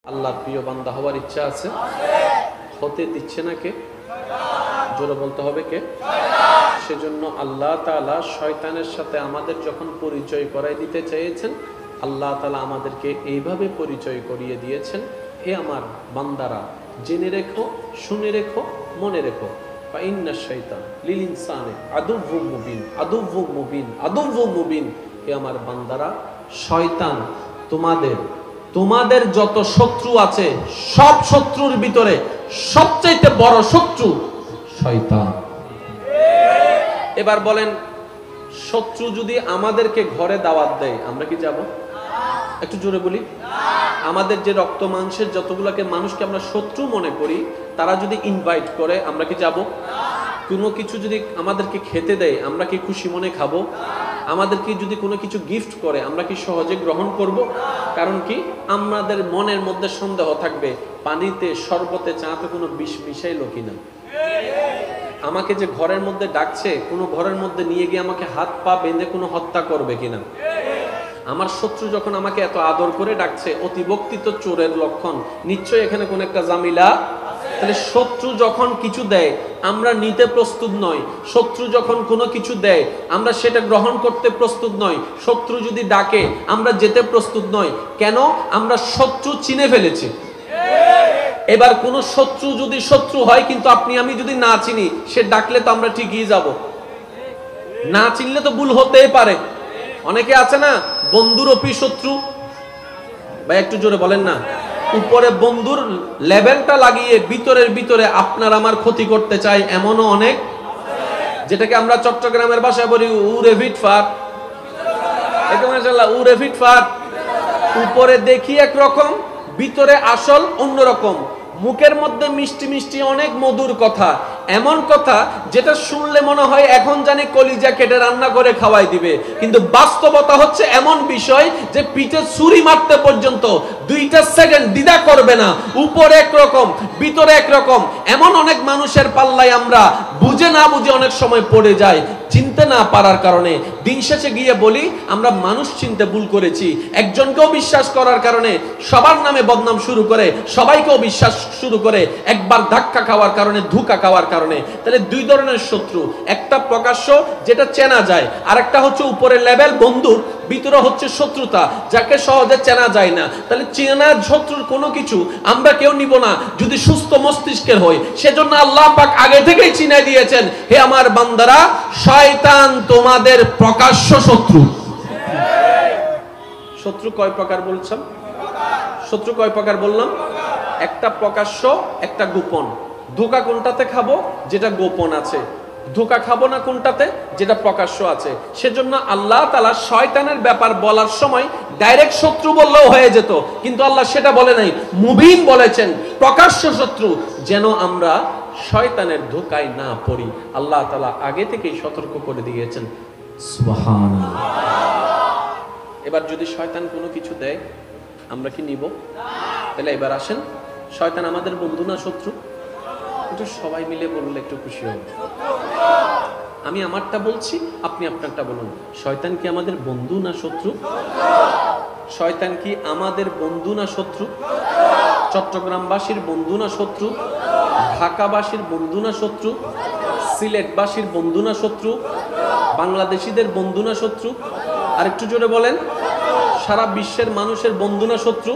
আল্লাহর প্রিয় বান্দা হওয়ার ইচ্ছা আছে, হতে দিচ্ছে না কে? জোরে বলতে হবে কে? সেজন্য আল্লাহ তাআলা শয়তানের সাথে আমাদের যখন পরিচয় করাই দিতে চেয়েছেন, আল্লাহ তাআলা আমাদেরকে এইভাবে পরিচয় করিয়ে দিয়েছেন, হে আমার বান্দারা জেনে রেখো, শুনে রেখো, মনে রেখো, ফাইন্না শাইতান লিল ইনসানি আদুউম মুবিন, আদুউম মুবিন, আদুউম মুবিন। হে আমার বান্দারা, শয়তান তোমাদের যত শত্রু আছে, সব শত্রুর ভিতরে সবচেয়ে বড় শত্রু শয়তান। এবার বলেন, শত্রু যদি আমাদেরকে ঘরে দাওয়াত দেয়, আমরা কি যাব? একটু জোরে বলি। আমাদের যে রক্ত মাংসের যতগুলোকে মানুষকে আমরা শত্রু মনে করি, তারা যদি ইনভাইট করে, আমরা কি যাব? কোনো কিছু যদি আমাদেরকে খেতে দেয়, আমরা কি খুশি মনে খাবো? আমাদেরকে যদি কোনো কিছু গিফট করে, আমরা কি সহজে গ্রহণ করব? কারণ কি, আমাদের মনের মধ্যে সন্দেহ থাকবে, পানিতে, শরবতে, চাতে কোনো বিষ মিশাইলো কিনা। আমাকে যে ঘরের মধ্যে ডাকছে, কোনো ঘরের মধ্যে নিয়ে গিয়ে আমাকে হাত পা বেঁধে কোনো হত্যা করবে কিনা। আমার শত্রু যখন আমাকে এত আদর করে ডাকছে, অতিভক্তি তো চোরের লক্ষণ, নিশ্চয়ই এখানে কোন একটা জামিলা। তাহলে শত্রু যখন কিছু দেয়, আমরা নিতে প্রস্তুত নই। শত্রু যখন কোনো কিছু দেয়, আমরা সেটা গ্রহণ করতে প্রস্তুত নই। শত্রু যদি ডাকে, আমরা যেতে প্রস্তুত নই। কেন? আমরা শত্রু চিনে ফেলেছি। এবার কোন শত্রু যদি শত্রু হয়, কিন্তু আপনি আমি যদি না চিনি, সে ডাকলে তো আমরা ঠিকই যাব। না চিনলে তো ভুল হতেই পারে। অনেকে আছে না, বন্ধুর অপি শত্রু। ভাই একটু জোরে বলেন না। উপরে বন্ধুর লেভেলটা লাগিয়ে ভিতরে আপনার আমার ক্ষতি করতে চাই, এমনও অনেক, যেটাকে আমরা চট্টগ্রামের ভাষায় বলি উরে ফিটফাট। উরে ফিটফাট। উপরে দেখি একরকম, ভিতরে আসল অন্যরকম। মুখের মধ্যে মিষ্টি মিষ্টি অনেক মধুর কথা, এমন কথা যেটা শুনলে মনে হয় এখন জানি কলিজা কেটে রান্না করে খাওয়াই দিবে, কিন্তু বাস্তবতা হচ্ছে এমন বিষয় যে পিঠে ছুরি মারতে পর্যন্ত 2 সেকেন্ড দ্বিধা করবে না। উপরে একরকম, ভিতরে একরকম। এমন অনেক মানুষের পাল্লায় আমরা বুঝে না বুঝে অনেক সময় পড়ে যাই, চিনতে না পারার কারণে। দিন শেষে গিয়ে বলি, আমরা মানুষ চিনতে ভুল করেছি। একজনকেও বিশ্বাস করার কারণে সবার নামে বদনাম শুরু করে, সবাইকেও বিশ্বাস শুরু করে, একবার ধাক্কা খাওয়ার কারণে, ধোঁকা খাওয়ার কারণে। তাহলে 2 ধরনের শত্রু, একটা প্রকাশ্য যেটা চেনা যায়, আর একটা হচ্ছে উপরের লেভেল বন্ধু, ভিতরে হচ্ছে শত্রুতা যাকে সহজে চেনা যায় না। তাহলে চেনা শত্রুর কোনো কিছু আমরা কেউ নিব না যদি সুস্থ মস্তিষ্কের হয়। সেজন্য আল্লাহ পাক আগে থেকেই চিনে দিয়েছেন, হে আমার বান্দারা, শয়তান তোমাদের প্রকাশ্য শত্রু। শত্রু কয় প্রকার বলছেন? শত্রু কয় প্রকার বললাম? একটা প্রকাশ্য, একটা গোপন। ধোঁকা কোনটাতে খাবো? যেটা গোপন আছে। ধোঁকা খাবো না কোনটাতে? যেটা প্রকাশ্য আছে। সেজন্য আল্লাহ তাআলা শয়তানের ব্যাপার বলার সময় ডাইরেক্ট শত্রু বললেও হয়ে যেত, কিন্তু আল্লাহ সেটা বলে নাই, মুবিন বলেছেন, প্রকাশ্য শত্রু, যেন আমরা শয়তানের ধোঁকায় না পড়ি। আল্লাহ তাআলা আগে থেকেই সতর্ক করে দিয়েছেন। সুবহানাল্লাহ। এবার যদি শয়তান কোনো কিছু দেয়, আমরা কি নিব? তাহলে এবার আসেন, শয়তান আমাদের বন্ধু না শত্রু? একটু সবাই মিলে বললে একটু খুশি হবে। আমি আমারটা বলছি, আপনি আপনারটা বলুন। শয়তান কি আমাদের বন্ধু না শত্রু? শয়তান কি আমাদের বন্ধু না শত্রু? চট্টগ্রামবাসীর বন্ধু না শত্রু? ঢাকাবাসীর বন্ধু না শত্রু? সিলেটবাসীর বন্ধু না শত্রু? বাংলাদেশিদের বন্ধু না শত্রু? আর একটু জোরে বলেন, সারা বিশ্বের মানুষের বন্ধু না শত্রু?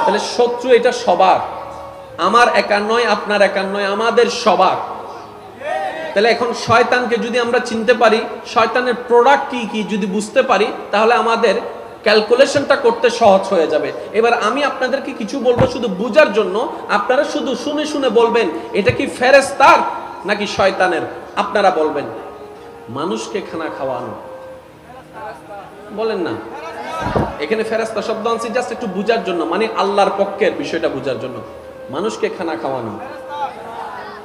তাহলে শত্রু এটা সবার, আমার একা নয়, আপনার একা নয়, আমাদের সবার। তাহলে এখন শয়তানকে যদি আমরা চিনতে পারি, শয়তানের প্রোডাক্ট কি কি যদি বুঝতে পারি, তাহলে আমাদের ক্যালকুলেশনটা করতে সহজ হয়ে যাবে। এবার আমি আপনাদেরকে কিছু বলবো শুধু বুঝার জন্য, আপনারা শুধু শুনে শুনে বলবেন এটা কি ফেরেশতার নাকি শয়তানের। আপনারা বলবেন। মানুষকে খানা খাওয়ানো, বলেন না। এখানে ফেরেশতা শব্দ আনছি জাস্ট একটু বুঝার জন্য, মানে আল্লাহর পক্ষের বিষয়টা বুঝার জন্য। মানুষকে খানা খাওয়ানো,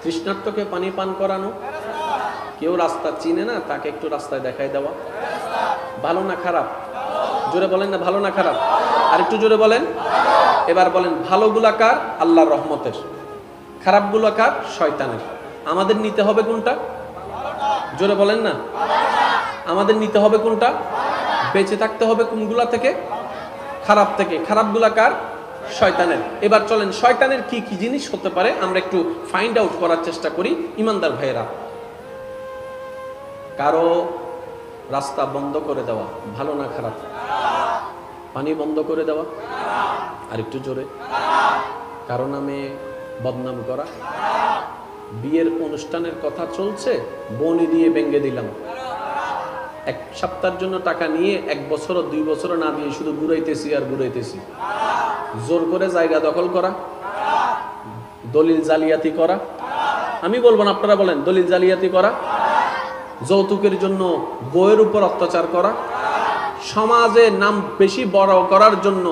তৃষ্ণার্তকে পানি পান করানো, কেউ রাস্তা চিনে না তাকে একটু রাস্তায় দেখাই দেওয়া, ভালো না খারাপ? জোরে বলেন না, ভালো না খারাপ? আর একটু জোরে বলেন। এবার বলেন, ভালোগুলা কার? আল্লাহর রহমতের। খারাপগুলো কার? শয়তানের। আমাদের নিতে হবে কোনটা? জোরে বলেন না। আমাদের নিতে হবে কোনটা? বেঁচে থাকতে হবে কোনগুলা থেকে? খারাপ থেকে। খারাপগুলা কার? শয়তানের। এবার চলেন শয়তানের কি কি জিনিস হতে পারে আমরা একটু ফাইন্ড আউট করার চেষ্টা করি। ইমানদার ভাইয়েরা, কারো রাস্তা বন্ধ করে দেওয়া ভালো না খারাপ? পানি বন্ধ করে দেওয়া, আর একটু জোরে, কারো নামে বদনাম করা, বিয়ের অনুষ্ঠানের কথা চলছে বনি দিয়ে ভেঙে দিলাম, এক সপ্তাহের জন্য টাকা নিয়ে 1 বছরও 2 বছরও না দিয়ে শুধু ঘুরাইতেছি আর ঘুরাইতেছি, জোর করে জায়গা দখল করা, দলিল জালিয়াতি করা, আমি বলবো না আপনারা বলেন, দলিল জালিয়াতি করা, যৌতুকের জন্য বউয়ের উপর অত্যাচার করা, সমাজে নাম বেশি বড় করার জন্য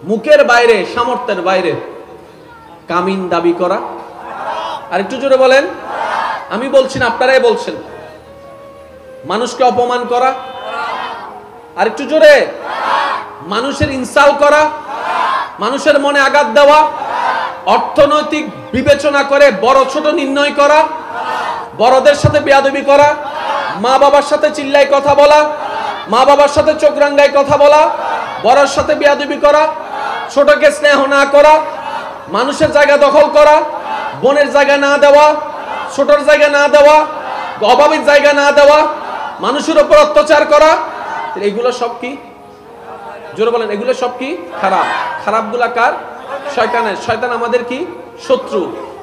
মুখের বাইরে সামর্থ্যের বাইরে কামিন দাবি করা, আর একটু জোরে বলেন, আমি বলছি না আপনারাই বলছেন, মানুষকে অপমান করা, আর একটু জোরে, মানুষের ইনসাল্ট করা, মানুষের মনে আঘাত দেওয়া, অর্থনৈতিক বিবেচনা করে বড় ছোট নির্ণয় করা, বড়দের সাথে বেয়াদবি করা, মা বাবার সাথে চিল্লাই কথা বলা, মা বাবার সাথে চোখ রাঙ্গায় কথা বলা, বড়র সাথে বেয়াদবি করা, ছোটকে স্নেহ না করা, মানুষের জায়গা দখল করা, বোনের জায়গা না দেওয়া, ছোটর জায়গা না দেওয়া, অভাবীর জায়গা না দেওয়া, মানুষের উপর অত্যাচার করা, এগুলো সব কি? জোরে বলেন, এগুলো সব কি? খারাপ। খারাপগুলা কার? শয়তানের। শয়তান আমাদের কি? শত্রু।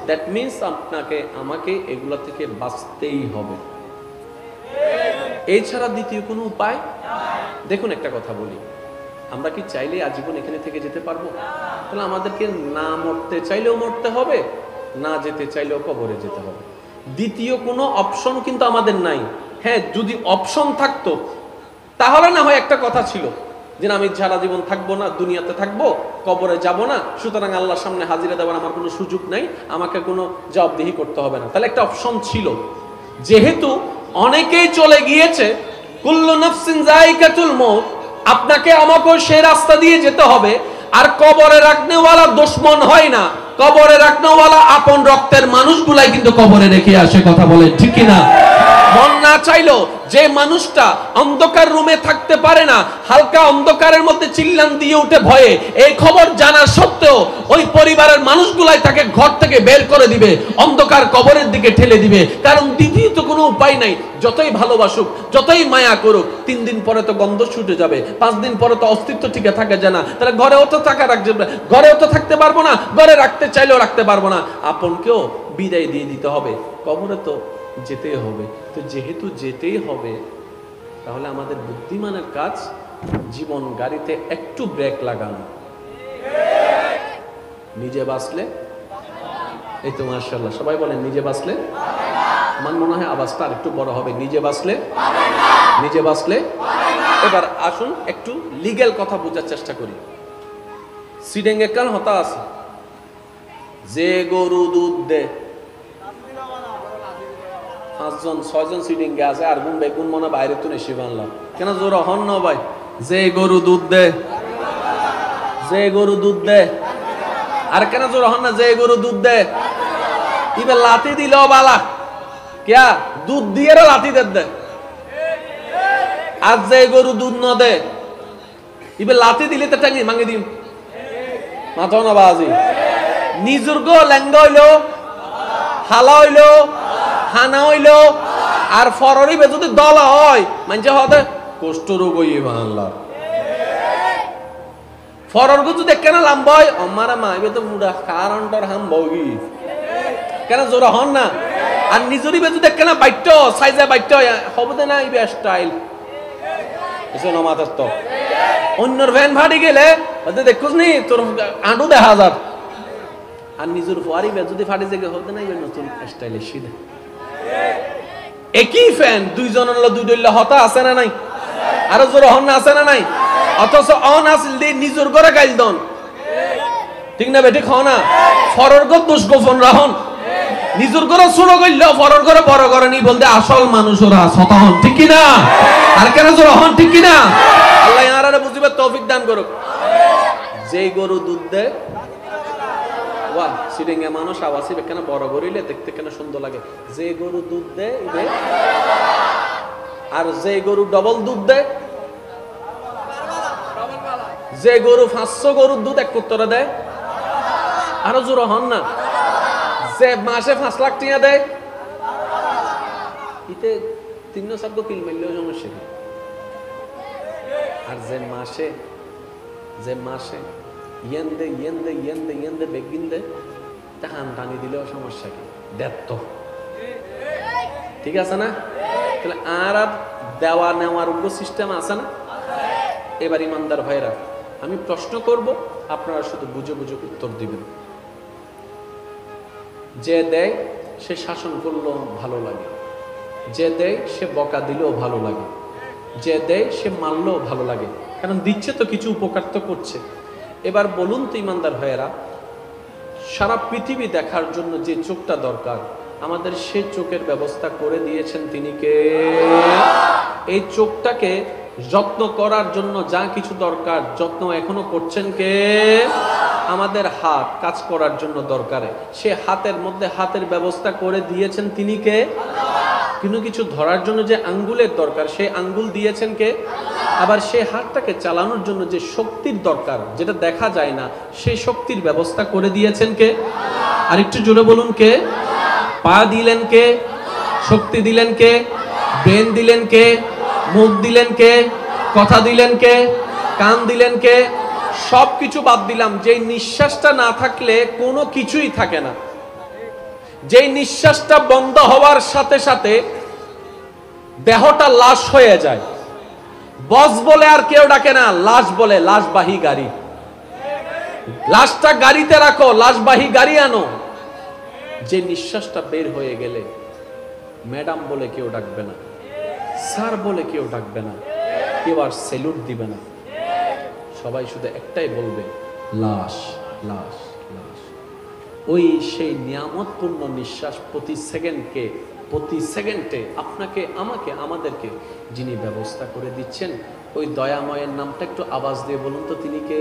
দ্যাট মিন্স আপনাকে আমাকে এগুলা থেকে বাঁচতেই হবে, এছাড়া দ্বিতীয় কোনো উপায়। দেখুন একটা কথা বলি, আমরা কি চাইলে আজীবন এখানে থেকে যেতে পারবো? তাহলে আমাদেরকে না মরতে চাইলেও মরতে হবে, না যেতে চাইলেও কবরে যেতে হবে। দ্বিতীয় কোনো অপশন কিন্তু আমাদের নাই। হ্যাঁ, যদি অপশন থাকতো তাহলে না হয় একটা কথা ছিল যে আমি সারা জীবন থাকবো না, দুনিয়াতে থাকবো, কবরে যাব না, সুতরাং আল্লাহর সামনে হাজিরা দেওয়ার আমার কোনো সুযোগ নাই, আমাকে কোনো জবাবদিহি করতে হবে না, তাহলে একটা অপশন ছিল। যেহেতু অনেকেই চলে গিয়েছে, কুল্লু নাফসিন যায়িকাতুল মউত, আপনাকে আমাকেও সেই রাস্তা দিয়ে যেতে হবে। আর কবরে রাখনেওয়ালা দুশমন হয় না, কবরে রাখনেওয়ালা আপন রক্তের মানুষগুলাই কিন্তু কবরে রেখে আসে। কথা বলে ঠিক কি না? মন না চাইলো যে মানুষটা অন্ধকার রুমে থাকতে পারে না, হালকা অন্ধকারের মধ্যে চিল্লান দিয়ে উঠে ভয়ে, এই খবর জানা সত্ত্বেও ওই পরিবারের মানুষগুলাই তাকে ঘর থেকে বের করে দিবে, অন্ধকার কবরের দিকে ঠেলে দিবে। কারণ দ্বিতীয় তো কোনো উপায় নাই, যতই ভালোবাসুক, যতই মায়া করুক, 3 দিন পরে তো গন্ধ ছুটে যাবে, 5 দিন পরে তো অস্তিত্ব ঠিক থাকে যায় না। তাহলে ঘরেও তো টাকা রাখবে, ঘরেও তো থাকতে পারবো না, ঘরে রাখতে চাইলেও রাখতে পারবো না, আপনকেও বিদায় দিয়ে দিতে হবে, কবরে তো যেতেই হবে। তো যেহেতু যেতেই হবে, তাহলে আমাদের বুদ্ধিমানের কাজ জীবন গাড়িতে একটু ব্রেক লাগানো। নিজে বাঁচলে, এই তো মাশাআল্লাহ সবাই বলেন নিজে বাঁচলে, আমার মনে হয় আওয়াজটা আর একটু বড় হবে, নিজে বাঁচলে, নিজে বাঁচলে। এবার আসুন একটু লিগ্যাল কথা বোঝার চেষ্টা করি। সিডেঙ্গে কাল হতা আছে, যে গরু দুধ দেয়, 5 জন 6 জন সিডিং গে আছে, আর গুন বেগুন মনে বাইরে তুলে এসে বানলাম কেন জোর হন না ভাই, যে গরু দুধ দে, যে গরু দুধ দে, আর কেন জোর হন না, যে গরু দুধ দে, ইবে লাতি দিল বালা ক্যা দুধ দিয়ে লাতি দে, আর যে গরু দুধ ন দে, ইবে লাতি দিলে তো টাঙ্গি মাঙ্গি দিম মাথা না বাজি, নিজুর গো লেঙ্গা হইলো, হালা হইলো, হানা হইলো, আর ফররিবে যদি দলা হয় মানছে হতে কষ্ট রোগ হইয়ে বাংলা, ফররগো যদি কেন লাম্বয় আমারা মাইবে তো মুডা কারণটার হাম বগি কেন জোরা হন না, আর নিজরিবে যদি কেন বাইট সাইজে বাইট হবে না, ইবে স্টাইল এসে নমাতার তো অন্যর ভ্যান ভাড়ি গেলে দেখুস নি তোর আঁটু দেখা যার, আর নিজের ফুয়ারিবে যদি ফাটি জেগে হবে না, ইবে নতুন স্টাইলে সিধে একই ফ্যান 2 জনের লো 2 ডইলে হতা আছে না নাই, আরো জোর হন না আছে না নাই, অথচ অন আসল দি নিজের ঘরে গাইল দন, ঠিক না বেঠিক হ না, ফরর গো দোষ গোপন রাহন, নিজের ঘরে ছোট গইল ফরর ঘরে বড় করে নি বলতে আসল মানুষ ওরা সতা হন, ঠিক কি না? আর কেন জোর হন, ঠিক কি না? আল্লাহ ইয়ারারে বুঝিবে তৌফিক দান করুক। যে গরু দুধ দেয়, ওয়া সিডিংয়ে মানুষ আওয়াজ কেন বড় গরিলে দেখতে কেন সুন্দর লাগে, যে গরু দুধ দেয় আর যে গরু ডবল দুধ দেয়, যে গরু 500 গরুর দুধ এক পুত্তরা দেয়, আরো জোর হন না, যে মাসে 5 লাখ টাকা দেয়, ইতে 3-4 কিল মারলেও সমস্যা নেই। আর যে মাসে ইয়েন্দে বেগিন দে, টান টানি দিলেও সমস্যা কি, দেড় তো ঠিক আছে না? তাহলে আর দেওয়া নেওয়ার উপর সিস্টেম আছে না? এবার ইমানদার ভাইরা, আমি প্রশ্ন করব, আপনারা শুধু বুঝে বুঝে উত্তর দিবেন। যে দেয় সে শাসন করলেও ভালো লাগে, যে দেয় সে বকা দিলেও ভালো লাগে, যে দেয় সে মানলেও ভালো লাগে, কারণ দিচ্ছে তো কিছু উপকার তো করছে। এবার বলুন তো ইমানদার ভাইয়েরা, সারা পৃথিবী দেখার জন্য যে চোখটা দরকার, আমাদের সেই চোখের ব্যবস্থা করে দিয়েছেন তিনি কে? এই চোখটাকে যত্ন করার জন্য যা কিছু দরকার যত্ন এখনো করছেন কে? আমাদের হাত কাজ করার জন্য দরকারে সে হাতের মধ্যে হাতের ব্যবস্থা করে দিয়েছেন তিনি কে? কিন্তু কিছু ধরার জন্য যে আঙ্গুলের দরকার সেই আঙ্গুল দিয়েছেন কে? আবার সেই হাতটাকে চালানোর জন্য যে শক্তির দরকার যেটা দেখা যায় না সেই শক্তির ব্যবস্থা করে দিয়েছেন কে? আর একটু জোরে বলুন কে? পা দিলেন কে? শক্তি দিলেন কে? ব্রেন দিলেন কে? মুখ দিলেন কে? কথা দিলেন কে? কান দিলেন কে? সবকিছু বাদ দিলাম, যেই নিঃশ্বাসটা না থাকলে কোনো কিছুই থাকে না, যেই নিঃশ্বাসটা বন্ধ হওয়ার সাথে সাথে দেহটা লাশ হয়ে যায়। বস বলে আর কেউ ডাকে না, লাশ বলে, লাশবাহী গাড়ি। লাশটা গাড়িতে রাখো, লাশবাহী গাড়ি আনো। যে নিঃশ্বাসটা বের হয়ে গেলে ম্যাডাম বলে কেউ ডাকবে না, স্যার বলে কেউ ডাকবে না, কেউ আর স্যালুট দিবে না, সবাই শুধু একটাই বলবে, লাশ লাশ লাশ। ওই সেই নিয়ামতপূর্ণ নিঃশ্বাস প্রতি সেকেন্ডে আপনাকে আমাকে আমাদেরকে যিনি ব্যবস্থা করে দিচ্ছেন, ওই দয়াময়ের নামটা একটু আওয়াজ দিয়ে বলুন তো, তিনি কে?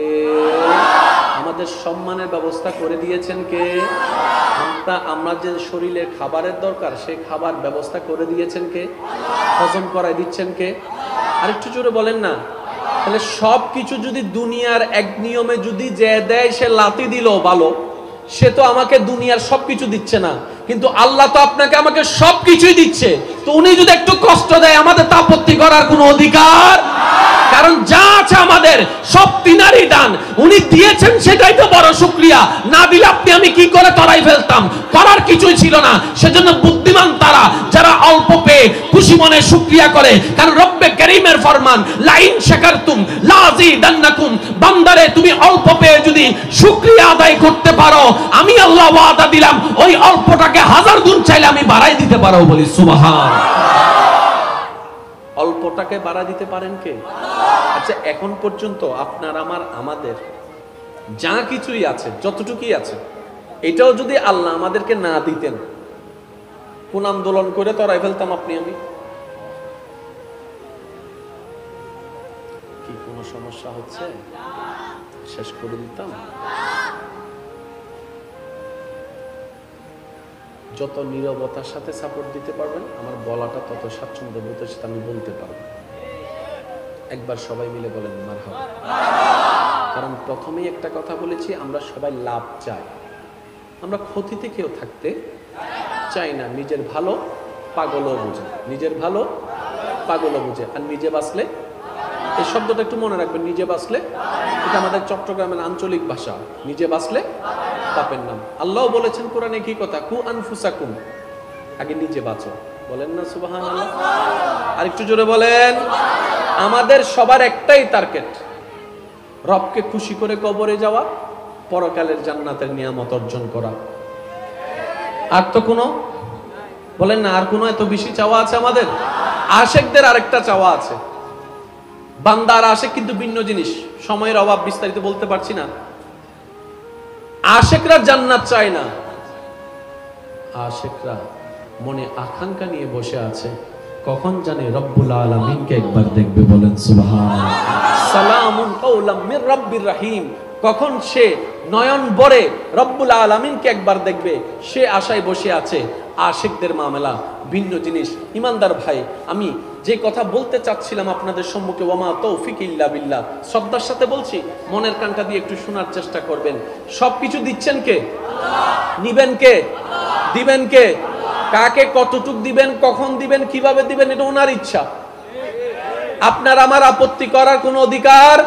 আমাদের সম্মানের ব্যবস্থা করে দিয়েছেন কে? আমরা যে শরীরের খাবারের দরকার সেই খাবার ব্যবস্থা করে দিয়েছেন কে? হজম করাই দিচ্ছেন কে? আরেকটু জোরে বলেন না। তাহলে সব কিছু যদি দুনিয়ার এক নিয়মে যদি যে দেয় সে লাথি দিল ভালো, সে তো আমাকে দুনিয়ার সবকিছু দিচ্ছে না, কিন্তু আল্লাহ তো আপনাকে আমাকে সবকিছুই দিচ্ছে। তো উনি যদি একটু কষ্ট দেয় আমাদের তা আপত্তি করার কোনো অধিকার, কারণ যা আছে আমাদের সব তিনারই দান, উনি দিয়েছেন সেটাই তো বড় শুকরিয়া। না দিলে আপনি আমি কি করে তরাই ফেলতাম, করার কিছুই ছিল না। সেজন্য বুদ্ধিমান তারা যারা অল্প পেয়ে খুশি মনে শুকরিয়া করে, কারণ রব্বে কারীমের ফরমান, লাইন শাকারতুম লাযিদান্নাকুম। বান্দারে তুমি অল্প পেয়ে যদি শুকরিয়া আদায় করতে পারো, আমি আল্লাহ ওয়াদা দিলাম ওই অল্পটাকে 1000 গুণ চাইলে আমি বাড়াই দিতে পারো। বলি সুবহানাল্লাহ। অল্পটাকে বাড়া দিতে পারেন কে? আচ্ছা, এখন পর্যন্ত আপনার আমাদের যা কিছুই আছে, যতটুকুই আছে, এটাও যদি আল্লাহ আমাদেরকে না দিতেন, কোন আন্দোলন করে তরাই ফেলতাম আপনি আমি? কি কোনো সমস্যা হচ্ছে? শেষ করে দিতাম। যত নীরবতার সাথে সাপোর্ট দিতে পারবেন আমার বলাটা তত স্বাচ্ছন্দ্য বোধের সাথে আমি বলতে পারবো। একবার সবাই মিলে বলেন মারহাবা। কারণ প্রথমেই একটা কথা বলেছি, আমরা সবাই লাভ চাই, আমরা ক্ষতিতে কেউ থাকতে চাই না। নিজের ভালো পাগলও বুঝে, নিজের ভালো পাগলও বুঝে। আর নিজে বাঁচলে, এই শব্দটা একটু মনে রাখবেন, নিজে বাঁচলে, এটা আমাদের চট্টগ্রামের আঞ্চলিক ভাষা, নিজে বাঁচলে পাপের নাম। আল্লাহ বলেছেন কোরআনে কি কথা, কু আনফুসাকুম, আগে নিজে বাঁচো। বলেন না সুবহানাল্লাহ? আর একটু জোরে বলেন। আমাদের সবার একটাই টার্গেট, রবকে খুশি করে কবরে যাওয়া, পরকালের জান্নাতের নিয়ামত অর্জন করা। আর তো কোনো, বলেন না, আর কোনো এত বেশি চাওয়া আছে আমাদের? আশেকদের আরেকটা চাওয়া আছে, বান্দা আর আশেক কিন্তু ভিন্ন জিনিস, সময়ের অভাব বিস্তারিত বলতে পারছি না। আশেকরা জান্নাত চায় না, আশেকরা মনে আকাঙ্ক্ষা নিয়ে বসে আছে, কখন জানে রব্বুল আলামিনকে একবার দেখবে। বলেন সুবহানাল্লাহ। সালামুন কাওলাম মির রাব্বির রহিম, কখন সে নয়ন ভরে রব্বুল আলামিনকে একবার দেখবে, সে আশায় বসে আছে। আশিকদের মামলা ভিন্ন জিনিস। ইমানদার ভাই, আমি যে কথা বলতে চাচ্ছিলাম আপনাদের সম্মুখে, ওয়ামা তৌফিক ইল্লা বিল্লাহ, শ্রদ্ধার সাথে বলছি, মনের কানটা দিয়ে একটু শোনার চেষ্টা করবেন। সবকিছু দিচ্ছেন কে? নিবেন কে? দিবেন কে? কাকে কতটুক দিবেন, কখন দিবেন, কিভাবে দিবেন, এটা ওনার ইচ্ছা। আপনার আমার আপত্তি করার কোনো অধিকার।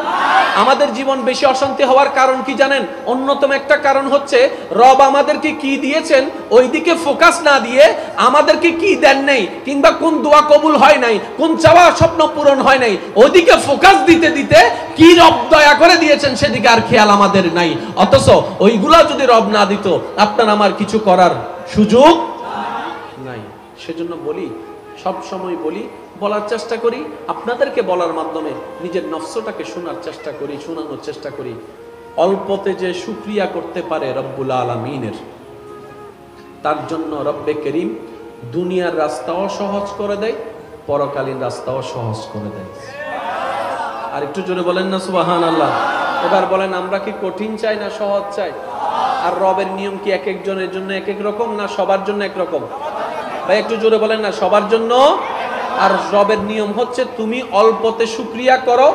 আমাদের জীবন বেশি অশান্তি হওয়ার কারণ কি জানেন? অন্যতম একটা কারণ হচ্ছে রব আমাদেরকে কি দিয়েছেন ওইদিকে ফোকাস না দিয়ে আমাদেরকে কি দেন নাই, কিংবা কোন দোয়া কবুল হয় নাই, কোন চাওয়া স্বপ্ন পূরণ হয় নাই, ওইদিকে ফোকাস দিতে দিতে কি রব দয়া করে দিয়েছেন সেদিকে আর খেয়াল আমাদের নাই। অথচ ওইগুলা যদি রব না দিত আপনার আমার কিছু করার সুযোগ নাই। সেজন্য বলি, সব সময় বলি, বলার চেষ্টা করি, আপনাদেরকে বলার মাধ্যমে নিজের নফসটাকে শোনার চেষ্টা করি, শোনানোর চেষ্টা করি। অল্পতে যে শুকরিয়া করতে পারে রব্বুল আলামিনের, তার জন্য রব্বে করিম দুনিয়ার রাস্তাও সহজ করে দেয়, পরকালীন রাস্তাও সহজ করে দেয়। আর একটু জোরে বলেন না সুবহানাল্লাহ। এবার বলেন, আমরা কি কঠিন চাই না সহজ চাই? আর রবের নিয়ম কি এক একজনের জন্য এক এক রকম, না সবার জন্য একরকম? ভাই একটু জোরে বলেন না, সবার জন্য। আর রবের নিয়ম হচ্ছে তুমি অল্পতে শুকরিয়া করো,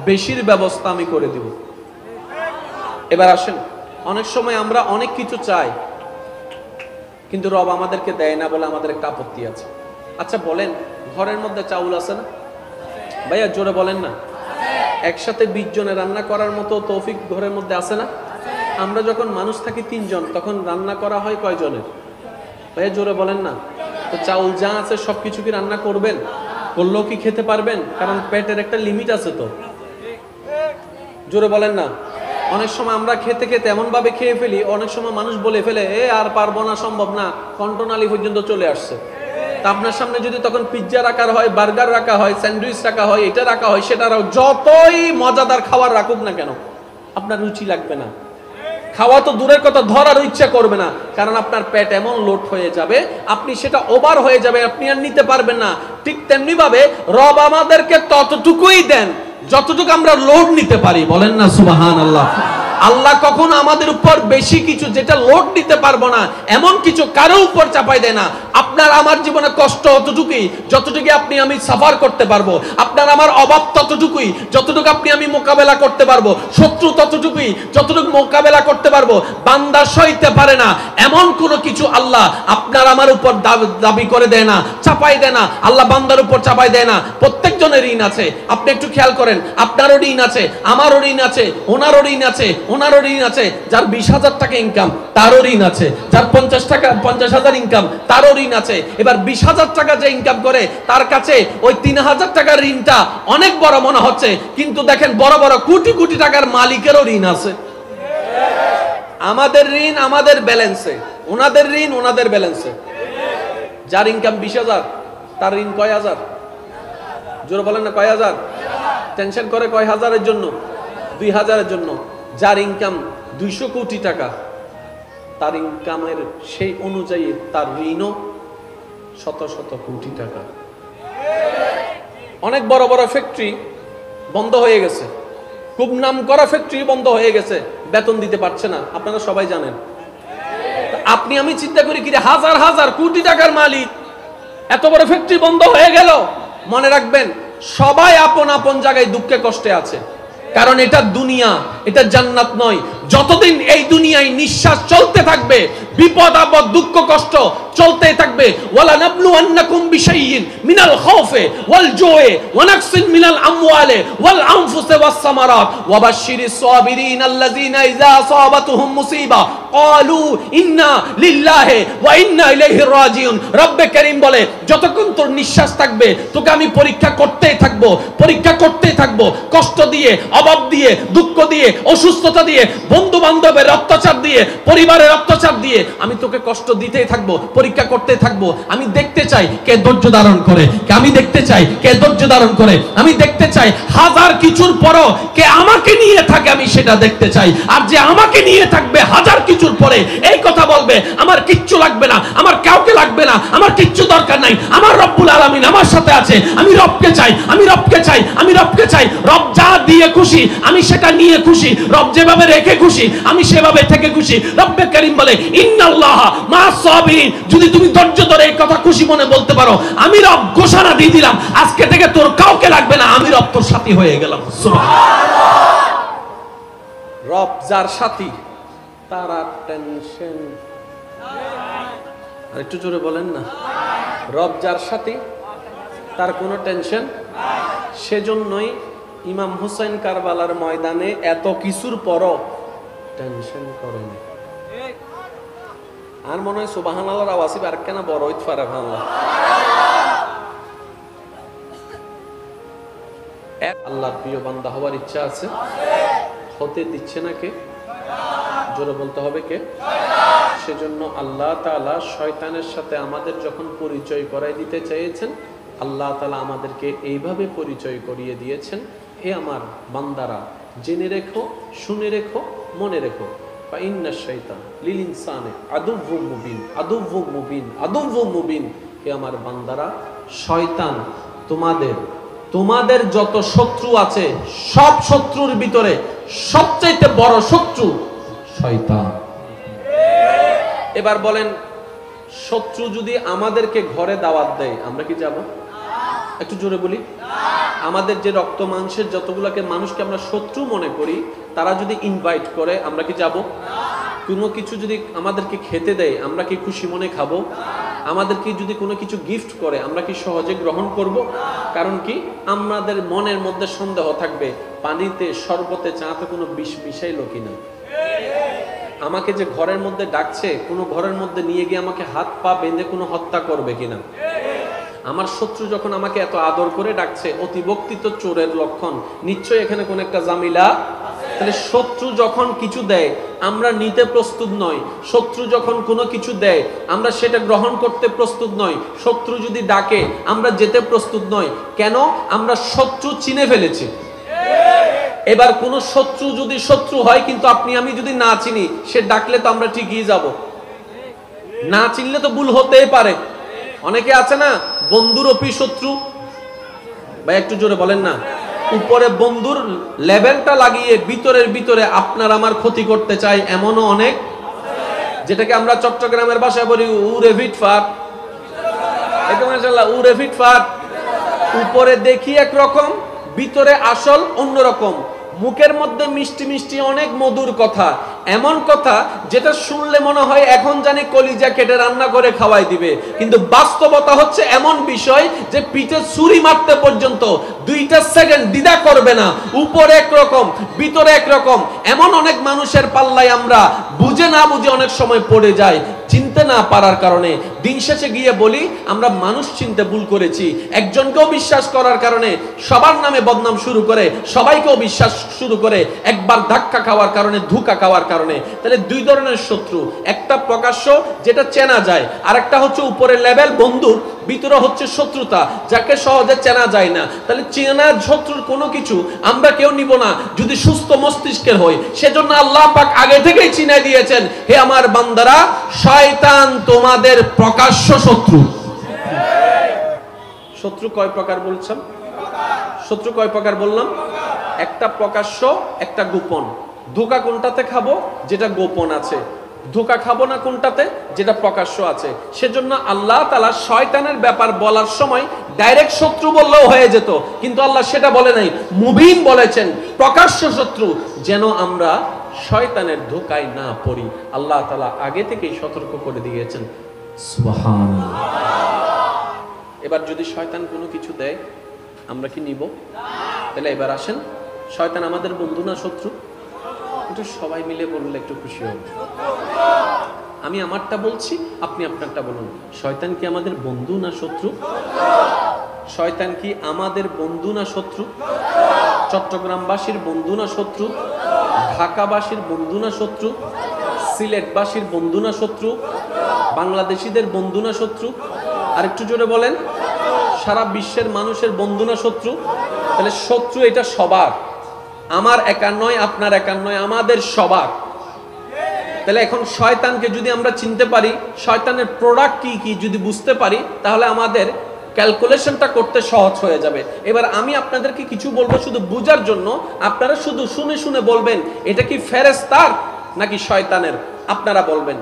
বেশির ব্যবস্থা আমি করে দিব। এবার আসেন, অনেক সময় আমরা অনেক কিছু চাই কিন্তু রব আমাদেরকে দেয় না বলে আমাদের একটা আপত্তি আছে। আচ্ছা বলেন, ঘরের মধ্যে চাউল আছে না? ভাইয়া জোরে বলেন না। একসাথে 20 জনে রান্না করার মতো তৌফিক ঘরের মধ্যে আছে না? আমরা যখন মানুষ থাকি 3 জন, তখন রান্না করা হয় কয়জনের? ভাইয়া জোরে বলেন না। তো চাউল যা আছে সবকিছু কি রান্না করবেন? করলেও কি খেতে পারবেন? কারণ পেটের একটা লিমিট আছে তো। জোরে বলেন না। অনেক সময় আমরা খেতে খেতে এমন ভাবে খেয়ে ফেলি, অনেক সময় মানুষ বলে ফেলে আর পারবো না, সম্ভব না, কন্ট্রোনালি পর্যন্ত চলে আসছে। তা আপনার সামনে যদি তখন পিৎজা রাখা হয়, বার্গার রাখা হয়, স্যান্ডউইচ রাখা হয়, এটা রাখা হয়, সেটা যতই মজাদার খাবার রাখুক না কেন, আপনার রুচি লাগবে না। খাওয়া তো দূরের কথা, ধরার ইচ্ছা করবে না, কারণ আপনার পেট এমন লোড হয়ে যাবে, আপনি সেটা ওভার হয়ে যাবে, আপনি আর নিতে পারবেন না। ঠিক তেমনি ভাবে রব আমাদেরকে ততটুকুই দেন যতটুকু আমরা লোড নিতে পারি। বলেন না সুবহানাল্লাহ। আল্লাহ কখনো আমাদের উপর বেশি কিছু, যেটা লোড নিতে পারবো না এমন কিছু কারো উপর চাপাই দেয় না। আপনার আমার জীবনে কষ্ট অতটুকুই যতটুকু আপনি আমি সাফার করতে পারবো, আপনার আমার অভাব ততটুকুই যতটুকু আপনি আমি মোকাবেলা করতে পারবো, শত্রু ততটুকুই যতটুকু মোকাবেলা করতে পারবো। বান্দা সইতে পারে না এমন কোনো কিছু আল্লাহ আপনার আমার উপর দাবি করে দেয় না, চাপাই দেয় না। আল্লাহ বান্দার উপর চাপাই দেয় না। প্রত্যেকজনের ঋণ আছে। আপনি একটু খেয়াল করেন, আপনারও ঋণ আছে, আমারও ঋণ আছে, ওনারও ঋণ আছে, ওনারও ঋণ আছে। যার 20,000 টাকা ইনকাম তারও ঋণ আছে, যার 50,000 ইনকাম তারও ঋণ আছে। এবার 20,000 টাকা যে ইনকাম করে তার কাছে ওই 3,000 টাকার ঋণটা অনেক বড় মনে হচ্ছে, কিন্তু দেখেন বড় বড় কোটি কোটি টাকার মালিকেরও ঋণ আছে। আমাদের ঋণ আমাদের ব্যালেন্সে, ওনাদের ঋণ ওনাদের ব্যালেন্সে। যার ইনকাম 20,000 তার ঋণ কয় হাজার? জোরে বলেন না, কয় হাজার? টেনশন করে কয় হাজারের জন্য? 2,000-এর জন্য। যার ইনকাম 200 কোটি টাকা, তার ইনকামের সেই অনুযায়ী তার ঋণও শত শত কোটি টাকা। অনেক বড় বড় ফ্যাক্টরি বন্ধ হয়ে গেছে, খুব নাম করা ফ্যাক্টরি বন্ধ হয়ে গেছে, বেতন দিতে পারছে না, আপনারা সবাই জানেন। আপনি আমি চিন্তা করি কি হাজার হাজার কোটি টাকার মালিক, এত বড় ফ্যাক্টরি বন্ধ হয়ে গেল। মনে রাখবেন, সবাই আপন আপন জায়গায় দুঃখে কষ্টে আছে, কারণ এটা দুনিয়া, এটা জান্নাত নয়। যতদিন এই দুনিয়ায় নিঃশ্বাস চলতে থাকবে, বিপদ আপদ দুঃখ কষ্ট চলতেই থাকবে। ওয়ালা নাবলুওয়ান্নাকুম বিশাইইন মিনাল খাউফি ওয়াল জুই ওয়া নাকসিন মিনাল আমওয়ালি ওয়াল আনফুসি ওয়াস সামারাত ওয়া বাশশিরিস সাবিরিন আল্লাযিনা ইযা আসাবাতুহুম মুসিবা ক্বালু ইন্না লিল্লাহি ওয়া ইন্না ইলাইহি রাজিউন। রব্বে কারীম বলে, যতক্ষণ তোর নিঃশ্বাস থাকবে তোকে আমি পরীক্ষা করতেই থাকবো, পরীক্ষা করতেই থাকবো। কষ্ট দিয়ে, অভাব দিয়ে, দুঃখ দিয়ে, অসুস্থতা দিয়ে, বন্ধু বান্ধবের অত্যাচার দিয়ে, পরিবারের অত্যাচার দিয়ে আমি তোকে কষ্ট দিতেই থাকবো, পরীক্ষা করতে থাকবো। আমি দেখতে চাই কে ধৈর্য ধারণ করে, আমি দেখতে চাই কে ধৈর্য ধারণ করে, আমি দেখতে চাই হাজার কিছুর পরও কে আমাকে নিয়ে থাকে, আমি সেটা দেখতে চাই। আর যে আমাকে নিয়ে থাকবে হাজার কিছুর পরে এই কথা বলবে, আমার কিচ্ছু লাগবে না, আমার কাউকে লাগবে না, আমার কিচ্ছু দরকার নাই, আমার রব্বুল আলামিন আমার সাথে আছে, আমি রবকে চাই, আমি রবকে চাই, আমি রবকে চাই। রব যা দিয়ে খুশি আমি সেটা নিয়ে খুশি, রব যেভাবে রেখে খুশি আমি সেভাবে থেকে খুশি। রব্বে কারীম বলে, ইন্না ইন্নাল্লাহা মা'আস সাবিরিন। যদি তুমি ধৈর্য ধরে এই কথা খুশি মনে বলতে পারো, আমি রব ঘোষণা দিয়ে দিলাম আজকে থেকে তোর কাউকে লাগবে না, আমি রব তোর সাথী হয়ে গেলাম। সুবহানাল্লাহ। রব যার সাথী তার আর টেনশন। আর একটু জোরে বলেন না, রব যার সাথী তার কোনো টেনশন। সেজন্যই ইমাম হুসাইন কারবালার ময়দানে এত কিছুর পরও টেনশন করেনি। আর মনে হয় সুবহানাল্লাহর আওয়াজ আর কেন বড় হইতে পারে। আল্লাহর প্রিয় বান্দা হওয়ার ইচ্ছা আছে, হতে দিচ্ছে না কে? জোরে বলতে হবে কে? সেজন্য আল্লাহ তাআলা শয়তানের সাথে আমাদের যখন পরিচয় করাই দিতে চেয়েছেন, আল্লাহ তাআলা আমাদেরকে এইভাবে পরিচয় করিয়ে দিয়েছেন, হে আমার বান্দারা জেনে রেখো, শুনে রেখো, মনে রেখো, ফাইন্নাশ শাইতান লিল ইনসানি আদুউম মুবিন, আদুউম মুবিন, আদুউম মুবিন। হে আমার বান্দারা, শয়তান তোমাদের যত শত্রু আছে সব শত্রুর ভিতরে সবচেয়ে বড় শত্রু শয়তান। এবার বলেন, শত্রু যদি আমাদেরকে ঘরে দাওয়াত দেয় আমরা কি যাব? একটু জোরে বলি। আমাদের যে রক্ত মাংসের যতগুলোকে মানুষকে আমরা শত্রু মনে করি, তারা যদি ইনভাইট করে আমরা কি যাব? কোনো কিছু যদি আমাদেরকে খেতে দেয় আমরা কি খুশি মনে খাবো? আমাদেরকে যদি কোনো কিছু গিফট করে আমরা কি সহজে গ্রহণ করব? কারণ কি, আমাদের মনের মধ্যে সন্দেহ থাকবে, পানিতে শরবতে চাতে কোনো বিষ মিশাইলো কিনা। আমাকে যে ঘরের মধ্যে ডাকছে, কোনো ঘরের মধ্যে নিয়ে গিয়ে আমাকে হাত পা বেঁধে কোনো হত্যা করবে কিনা। আমার শত্রু যখন আমাকে এত আদর করে ডাকছে, অতিভক্তি তো চোরের লক্ষণ, নিশ্চয়ই এখানে কোন একটা জামিলা। তাহলে শত্রু যখন কিছু দেয় আমরা নিতে প্রস্তুত নই, শত্রু যখন কোনো কিছু দেয় আমরা সেটা গ্রহণ করতে প্রস্তুত নই, শত্রু যদি ডাকে আমরা যেতে প্রস্তুত নই। কেন? আমরা শত্রু চিনে ফেলেছি। এবার কোন শত্রু যদি শত্রু হয় কিন্তু আপনি আমি যদি না চিনি, সে ডাকলে তো আমরা ঠিকই যাব, না চিনলে তো ভুল হতেই পারে। অনেকে আছে না, বন্ধুর অপি শত্রু। ভাই একটু জোরে বলেন না। উপরে বন্ধুর লেভেলটা লাগিয়ে ভিতরে আপনার আমার ক্ষতি করতে চাই, এমনও অনেক, যেটাকে আমরা চট্টগ্রামের ভাষায় বলি উরে ফিটফাট। উরে ফিটফাট। উপরে দেখি একরকম, ভিতরে আসল অন্যরকম। মুখের মধ্যে মিষ্টি মিষ্টি অনেক মধুর কথা, এমন কথা যেটা শুনলে মনে হয় এখন জানি কলিজা কেটে রান্না করে খাওয়াই দিবে, কিন্তু বাস্তবতা হচ্ছে এমন বিষয় যে পিঠে ছুরি মারতে পর্যন্ত 2 সেকেন্ড দ্বিধা করবে না। উপরে একরকম, ভিতরে একরকম। এমন অনেক মানুষের পাল্লায় আমরা বুঝে না বুঝে অনেক সময় পড়ে যাই, চিনতে না পারার কারণে। দিন শেষে গিয়ে বলি আমরা মানুষ চিনতে ভুল করেছি। একজনকেও বিশ্বাস করার কারণে সবার নামে বদনাম শুরু করে, সবাইকেও বিশ্বাস শুরু করে, একবার ধাক্কা খাওয়ার কারণে, ধোঁকা খাওয়ার কারণে। তাহলে 2 ধরনের শত্রু, একটা প্রকাশ্য যেটা চেনা যায়, আর একটা হচ্ছে উপরের লেভেল বন্ধুর, ভিতরে হচ্ছে শত্রুতা যাকে সহজে চেনা যায় না। তাহলে চেনা শত্রুর কোনো কিছু আমরা কেউ নিব না যদি সুস্থ মস্তিষ্কের হয়। সেজন্য আল্লাহ পাক আগে থেকেই চিনাই দিয়েছেন, হে আমার বান্দারা, শয়তান তোমাদের প্রকাশ্য শত্রু। শত্রু কয় প্রকার বলছেন? শত্রু কয় প্রকার বললাম? একটা প্রকাশ্য, একটা গোপন। ধোঁকা কোনটাতে খাবো? যেটা গোপন আছে। ধোঁকা খাবো না কোনটাতে? যেটা প্রকাশ্য আছে। সেজন্য আল্লাহ তাআলা শয়তানের ব্যাপার বলার সময় ডাইরেক্ট শত্রু বললেও হয়ে যেত, কিন্তু আল্লাহ সেটা বলে নাই, মুবিন বলেছেন, প্রকাশ্য শত্রু, যেন আমরা শয়তানের ধোঁকায় না পড়ি। আল্লাহ তাআলা আগে থেকেই সতর্ক করে দিয়েছেন। সুবহানাল্লাহ। এবার যদি শয়তান কোনো কিছু দেয় আমরা কি নিব? তাহলে এবার আসেন, শয়তান আমাদের বন্ধু না শত্রু? একটু সবাই মিলে বললে একটু খুশি হবে। আমি আমারটা বলছি, আপনি আপনারটা বলুন। শয়তান কি আমাদের বন্ধু না শত্রু? শয়তান কি আমাদের বন্ধু না শত্রু? চট্টগ্রামবাসীর বন্ধু না শত্রু? ঢাকাবাসীর বন্ধু না শত্রু? সিলেটবাসীর বন্ধু না শত্রু? বাংলাদেশিদের বন্ধু না শত্রু? আর একটু জোরে বলেন, সারা বিশ্বের মানুষের বন্ধু না শত্রু? তাহলে শত্রু এটা সবার, আমার একার নয়, আপনার একার নয়, আমাদের সবার। তাহলে এখন শয়তানকে যদি আমরা চিনতে পারি, শয়তানের প্রোডাক্ট কি কি যদি বুঝতে পারি, তাহলে আমাদের ক্যালকুলেশনটা করতে সহজ হয়ে যাবে। এবার আমি আপনাদেরকে কিছু বলবো শুধু বুঝার জন্য, আপনারা শুধু শুনে শুনে বলবেন এটা কি ফেরেশতার নাকি শয়তানের, আপনারা বলবেন।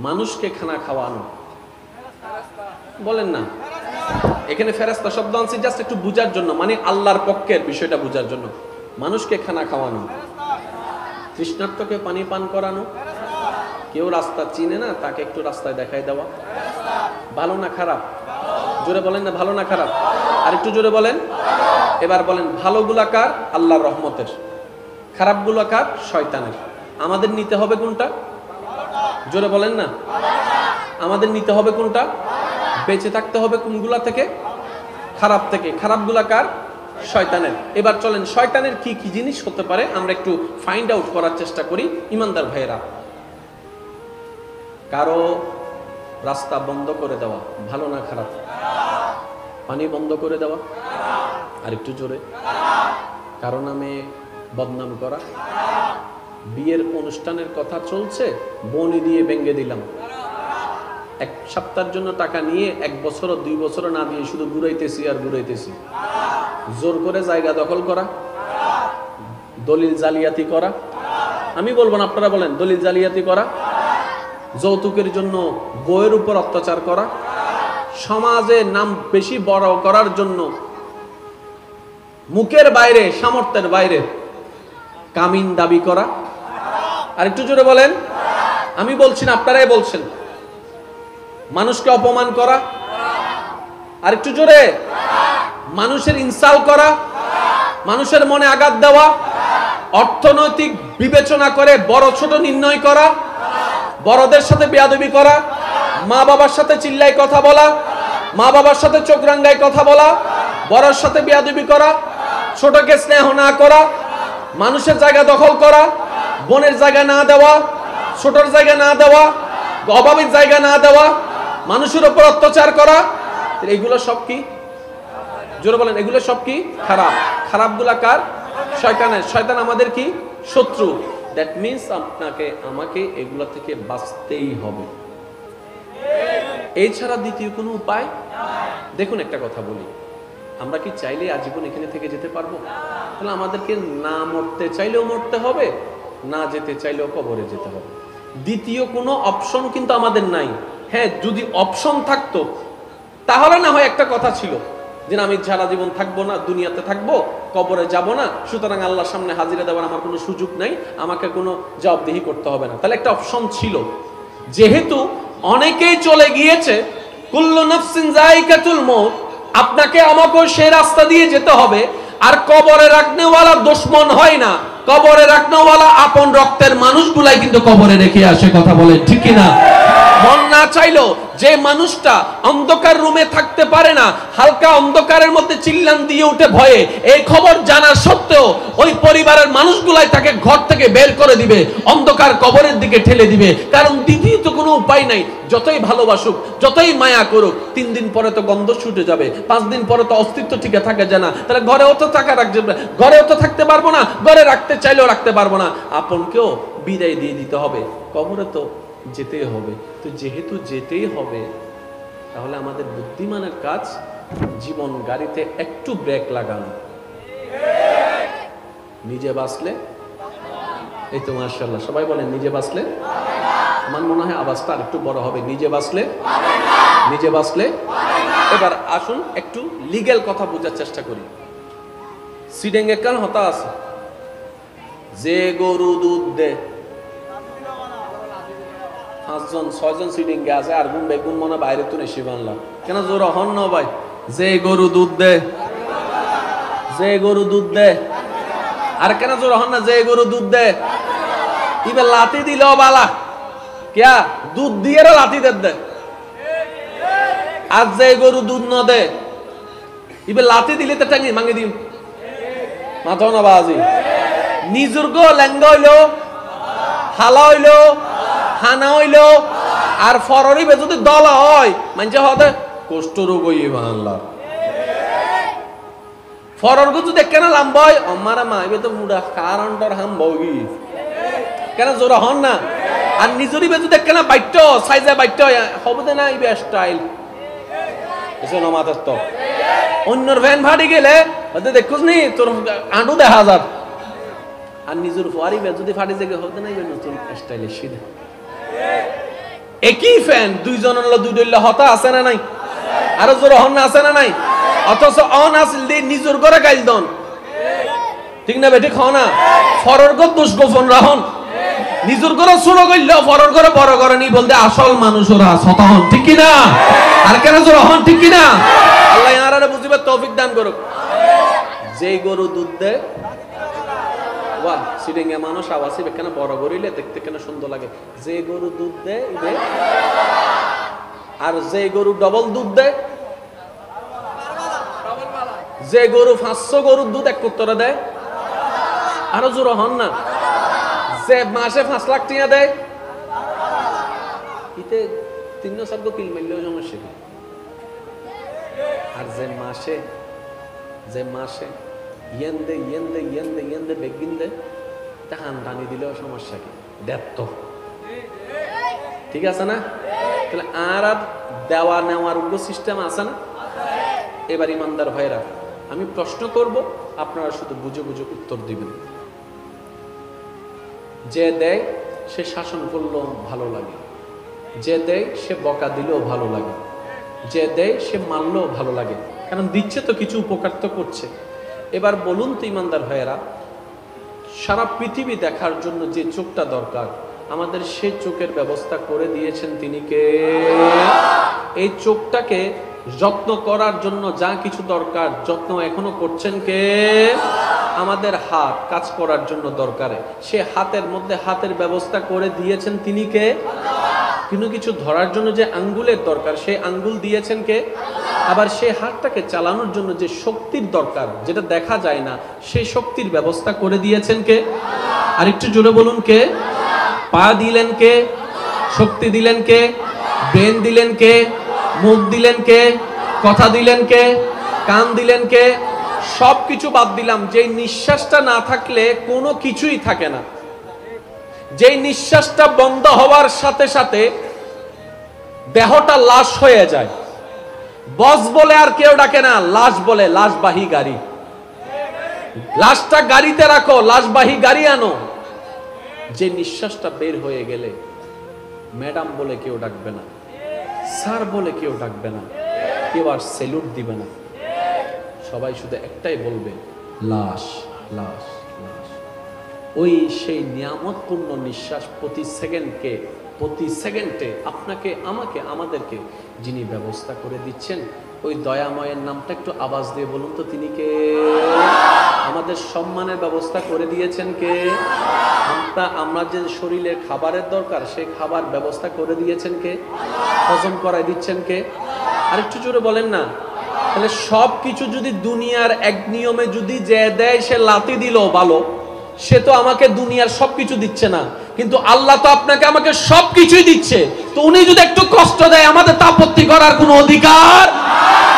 মানুষকে খানা খাওয়ানো, বলেন না। এখানে ফেরেশতা শব্দ আনছি জাস্ট একটু বুঝার জন্য, মানে আল্লাহর পক্ষের বিষয়টা বুঝার জন্য। মানুষকে খানা খাওয়ানো, তৃষ্ণার্তকে পানি পান করানো, কেউ রাস্তা চিনে না তাকে একটু রাস্তায় দেখাই দেওয়া, ভালো না খারাপ? জোরে বলেন না, ভালো না খারাপ? আর একটু জোরে বলেন। এবার বলেন, ভালোগুলা কার? আল্লাহর রহমতের, খারাপগুলা কার? শয়তানের। আমাদের নিতে হবে কোনটা? জোরে বলেন না। আমাদের নিতে হবে কোনটা? বেঁচে থাকতে হবে কোনগুলা থেকে? খারাপ থেকে। খারাপগুলা কার? শয়তানের। এবার চলেন শয়তানের কি কি জিনিস হতে পারে আমরা একটু ফাইন্ড আউট করার চেষ্টা করি। ইমানদার ভাইয়েরা, কারো রাস্তা বন্ধ করে দেওয়া ভালো না খারাপ? পানি বন্ধ করে দেওয়া, আর একটু জোরে। কারো নামে বদনাম করা, বিয়ের অনুষ্ঠানের কথা চলছে, বনি দিয়ে ভেঙে দিলাম, এক সপ্তাহের জন্য টাকা নিয়ে 1 বছর 2 বছর না দিয়ে শুধু ঘুরাইতেছি আর ঘুরাইতেছি। জোর করে জায়গা দখল করা, দলিল জালিয়াতি করা, আমি বলবো না আপনারা বলেন, দলিল জালিয়াতি করা, যৌতুকের জন্য বউয়ের উপর অত্যাচার করা, সমাজে নাম বেশি বড় করার জন্য মুখের বাইরে সামর্থ্যের বাইরে কামিন দাবি করা। আর একটু জোরে বলেন। আমি বলছি না, আপনারাই বলছেন। মানুষকে অপমান করা, আর একটু জোরে। মানুষের ইনসাল্ট করা, মানুষের মনে আঘাত দেওয়া, অর্থনৈতিক বিবেচনা করে বড় ছোট নির্ণয় করা, বড়দের সাথে বেয়াদবি করা, মা বাবার সাথে চিল্লাই কথা বলা, মা বাবার সাথে চোখ রাঙ্গায় কথা বলা, বড়র সাথে বেয়াদবি করা, ছোটকে স্নেহ না করা, মানুষের জায়গা দখল করা, বোনের জায়গা না দেওয়া, ছোটর জায়গা না দেওয়া, অভাবীর জায়গা না দেওয়া, মানুষের উপর অত্যাচার করা, এগুলো সব কি? জোরে বলেন, এগুলো সব কি? খারাপ। খারাপগুলা কার? শয়তানের। শয়তান আমাদের কি? শত্রু। দ্যাট মিন্স আপনাকে আমাকে এগুলো থেকে বাঁচতেই হবে, এই ছাড়া দ্বিতীয় কোনো উপায়। দেখুন একটা কথা বলি, আমরা কি চাইলে আজীবন এখানে থেকে যেতে পারবো? তাহলে আমাদেরকে না মরতে চাইলেও মরতে হবে, না যেতে চাইলেও কবরে যেতে হবে। দ্বিতীয় কোনো অপশন কিন্তু আমাদের নাই। হ্যাঁ, যদি অপশন থাকতো তাহলে না হয় একটা কথা ছিল যে আমি সারা জীবন থাকবো না, দুনিয়াতে থাকবো, কবরে যাব না, সুতরাং আল্লাহর সামনে হাজিরা দেওয়ার আমার কোনো সুযোগ নাই, আমাকে কোনো জবাবদিহি করতে হবে না। তাহলে একটা অপশন ছিল। যেহেতু অনেকেই চলে গিয়েছে, কুল্লু নাফসিন যায়িকাতুল মউত, আপনাকে আমাকেও সেই রাস্তা দিয়ে যেতে হবে। আর কবরে রাখনেওয়ালা দুশমন হয় না, কবরে রাখনেওয়ালা আপন রক্তের মানুষগুলাই কিন্তু কবরে রেখে আসে। কথা বলেন ঠিক কি না? মন না চাইলো যে মানুষটা অন্ধকার রুমে থাকতে পারে না, হালকা অন্ধকারের মধ্যে চিল্লান দিয়ে উঠে ভয়ে, এই খবর জানা সত্ত্বেও ওই পরিবারের মানুষগুলাই তাকে ঘর থেকে বের করে দিবে, অন্ধকার কবরের দিকে ঠেলে দিবে। কারণ দ্বিতীয় তো কোনো উপায় নাই। যতই ভালোবাসুক, যতই মায়া করুক, 3 দিন পরে তো গন্ধ ছুটে যাবে, 5 দিন পরে তো অস্তিত্ব টিকে থাকে জানা। তাহলে ঘরেও তো টাকা রাখবে, ঘরেও তো থাকতে পারবো না, ঘরে রাখতে চাইলেও রাখতে পারবো না। আপনকেও বিদায় দিয়ে দিতে হবে, কবরে তো যেতেই হবে। তো যেহেতু যেতেই হবে, তাহলে আমাদের বুদ্ধিমানের কাজ জীবন গাড়িতে একটু ব্রেক লাগানো। নিজে বাঁচলে, এই তো মাশাআল্লাহ সবাই বলেন নিজে বাঁচলে। আমার মনে হয় আওয়াজটা একটু বড় হবে। নিজে বাঁচলে, নিজে বাঁচলে। এবার আসুন একটু লিগ্যাল কথা বোঝার চেষ্টা করি। সিডেঙ্গে কান হতা আছে, যে গরু দুধ দে, 5জন 6জন সিডিং আছে, আর গুণ বেগুন মনে বাইরে তো নেশি বানলা কেন? জোর হন না ভাই। যে গরু দুধ দে, যে গরু দুধ দে, আর কেন জোর হন না? যে গরু দুধ দে, ইবে লাতি দিল বালা ক্যা? দুধ দিয়ে লাতি দে। আর যে গরু দুধ ন দে, ইবে লাতি দিলে তো টাঙ্গি মাঙ্গি দিম মাথাও না বাজি। নিজুর গো লেঙ্গা হইলো, হালা হইলো, হানা হইলো, আর ফররিবে যদি দলা হয় মানছে হতে কষ্ট রোগ হইয়ে বাংলা। ফরর গো যদি কেন লাম্বা হয়, আমারা মা এবে তো মুডা কারণটার হাম বগি কেন জোরা হন না। আর নিজরি বে যদি কেন বাইট সাইজে বাইট হবে না, ইবে স্টাইল এসে নমাতার তো অন্যর ভ্যান ভাড়ি গেলে দেখুস নি তোর আঁটু দেখা যার। আর নিজের ফুয়ারি বে যদি ফাড়ি জেগে হতে না, ইবে নতুন স্টাইলে সিধা। একই ফ্যান দুইজন হলো দুই ডইলা হতা আছে না নাই? আরো জোর হন না আছে না নাই? অথচ অন আসল দিয়ে নিজের করে গাইল দন, ঠিক না বেঠিক হও না? ফরর গো দোষ গোপন রাহন, নিজের করে ছোট করল ফরর করে বড় করে নি বলতে আসল মানুষ ওরা সতা হন, ঠিক কি না? আর কেন জোর হন, ঠিক কি না? আল্লাহ ইয়ারারে বুঝিবার তৌফিক দান করুক। যেই গরু দুধ দেয়, বাহ সিডিংয়ে মানুষ আওয়াজই কেন বড় গরুইলে দেখতে কেন সুন্দর লাগে। যে গরু দুধ দেয় আর যে গরু ডবল দুধ দেয়, যে গরু 500 গরুর দুধ এক উত্তরে দেয়, আরো জোর হন না, যে মাসে 5 লাখ টাকা দেয়, ইতে 3-4 কিল মারলেও সমস্যা কি? আর যে মাসে ইয়েন দে বেগিন দে, তাহান টানি দিলেও সমস্যা কি? দেড়, ঠিক আছে না? তাহলে আর দেওয়া নেওয়ার সিস্টেম আছে না? এবার ইমানদার ভাইরা, আমি প্রশ্ন করব, আপনারা শুধু বুঝে বুঝে উত্তর দিবেন। যে দেয় সে শাসন করলেও ভালো লাগে, যে দেয় সে বকা দিলেও ভালো লাগে, যে দেয় সে মানলেও ভালো লাগে, কারণ দিচ্ছে তো কিছু উপকার তো করছে। এবার বলুন তো ইমানদার ভাইয়েরা, সারা পৃথিবী দেখার জন্য যে চোখটা দরকার, আমাদের সেই চোখের ব্যবস্থা করে দিয়েছেন তিনি কে? এই চোখটাকে যত্ন করার জন্য যা কিছু দরকার যত্ন এখনো করছেন কে? আমাদের হাত কাজ করার জন্য দরকারে সে হাতের মধ্যে হাতের ব্যবস্থা করে দিয়েছেন তিনি কে? কিন্তু কিছু ধরার জন্য যে আঙ্গুলের দরকার সেই আঙ্গুল দিয়েছেন কে? আবার সেই হাতটাকে চালানোর জন্য যে শক্তির দরকার যেটা দেখা যায় না সেই শক্তির ব্যবস্থা করে দিয়েছেন কে? আর একটু জোরে বলুন কে? পা দিলেন কে? শক্তি দিলেন কে? ব্রেন দিলেন কে? মুখ দিলেন কে? কথা দিলেন কে? কান দিলেন কে? সবকিছু বাদ দিলাম, যেই নিঃশ্বাসটা না থাকলে কোনো কিছুই থাকে না, যেই নিঃশ্বাসটা বন্ধ হওয়ার সাথে সাথে দেহটা লাশ হয়ে যায়। বস বলে আর কেউ ডাকে না, লাশ বলে, লাশবাহী গাড়ি। লাশটা গাড়িতে রাখো, লাশবাহী গাড়ি আনো। যে নিঃশ্বাসটা বের হয়ে গেলে ম্যাডাম বলে কেউ ডাকবে না, স্যার বলে কেউ ডাকবে না, কেউ আর সেলুট দিবে না, সবাই শুধু একটাই বলবে, লাশ লাশ লাশ। ওই সেই নিয়ামতপূর্ণ নিঃশ্বাস প্রতি সেকেন্ডে আপনাকে আমাকে আমাদেরকে যিনি ব্যবস্থা করে দিচ্ছেন, ওই দয়াময়ের নামটা একটু আওয়াজ দিয়ে বলুন তো, তিনি কে? আমাদের সম্মানের ব্যবস্থা করে দিয়েছেন কে? আমরা যে শরীরের খাবারের দরকার সেই খাবার ব্যবস্থা করে দিয়েছেন কে? হজম করাই দিচ্ছেন কে? আর একটু জোরে বলেন না। তাহলে সব কিছু যদি দুনিয়ার এক নিয়মে যদি যে দেয় সে লাথি দিল ভালো, সে তো আমাকে দুনিয়ার সবকিছু দিচ্ছে না, কিন্তু আল্লাহ তো আপনাকে আমাকে সবকিছুই দিচ্ছে। তো উনি যদি একটু কষ্ট দেয় আমাদের তা আপত্তি করার কোনো অধিকার,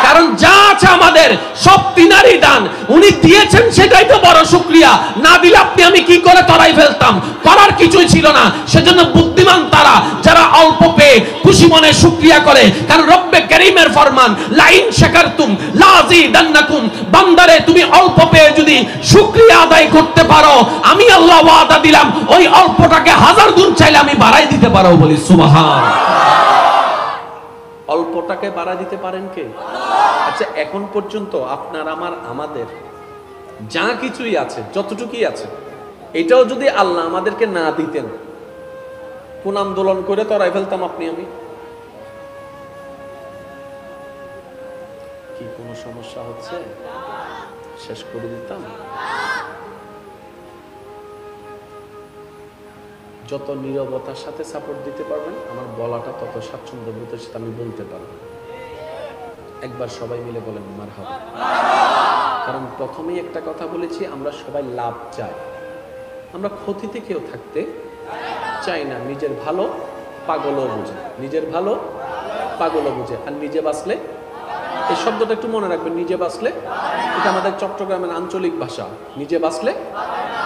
কারণ যা আছে আমাদের সব তিনারই দান, উনি দিয়েছেন সেটাই তো বড় শুকরিয়া। না দিলে আপনি আমি কি করে তরাই ফেলতাম, করার কিছুই ছিল না। সেজন্য বুদ্ধিমান তারা যারা অল্প পেয়ে খুশি মনে শুকরিয়া করে, কারণ রব্বে কারীমের ফরমান, লাইন শাকারতুম লাযিদান্নাকুম। বান্দারে তুমি অল্প পেয়ে যদি শুকরিয়া আদায় করতে পারো, আমি আল্লাহ ওয়াদা দিলাম ওই অল্পটাকে 1000 গুণ চাইলে আমি বাড়াই দিতে পারো। বলি সুবহান। অল্পটাকে বাড়া দিতে পারেন কে? আচ্ছা, এখন পর্যন্ত আপনার আমাদের যা কিছুই আছে, যতটুকুই আছে, এটাও যদি আল্লাহ আমাদেরকে না দিতেন, কোন আন্দোলন করে তরাই ফেলতাম আপনি আমি? কি কোনো সমস্যা হচ্ছে? শেষ করে দিতাম। যত নীরবতার সাথে সাপোর্ট দিতে পারবেন, আমার বলাটা তত স্বাচ্ছন্দ্যবোধের সাথে আমি বলতে পারবো। একবার সবাই মিলে বলেন মারহাবা। কারণ প্রথমেই একটা কথা বলেছি, আমরা সবাই লাভ চাই, আমরা ক্ষতিতে কেউ থাকতে চাই না। নিজের ভালো পাগলও বুঝে, নিজের ভালো পাগলও বুঝে। আর নিজে বাঁচলে, এই শব্দটা একটু মনে রাখবেন, নিজে বাঁচলে, এটা আমাদের চট্টগ্রামের আঞ্চলিক ভাষা, নিজে বাঁচলে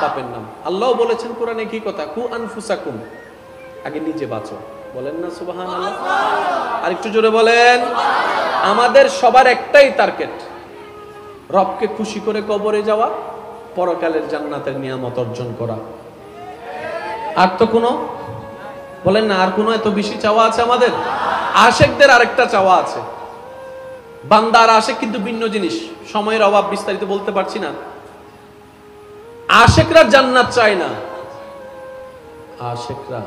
পাপের নাম। আল্লাহ বলেছেন কোরআনে কি কথা, কু আনফুসাকুম, আগে নিজে বাঁচো। বলেন না সুবহানাল্লাহ? আর একটু জোরে বলেন। আমাদের সবার একটাই টার্গেট, রবকে খুশি করে কবরে যাওয়া, পরকালের জান্নাতের নিয়ামত অর্জন করা। আর তো কোনো বলেন না আর কোনো এত বেশি চাওয়া আছে আমাদের? আশেকদের আরেকটা চাওয়া আছে। বান্দা আর আশেক কিন্তু ভিন্ন জিনিস, সময়ের অভাব বিস্তারিত বলতে পারছি না। আশেকরা জান্নাত চায় না, আশেকরা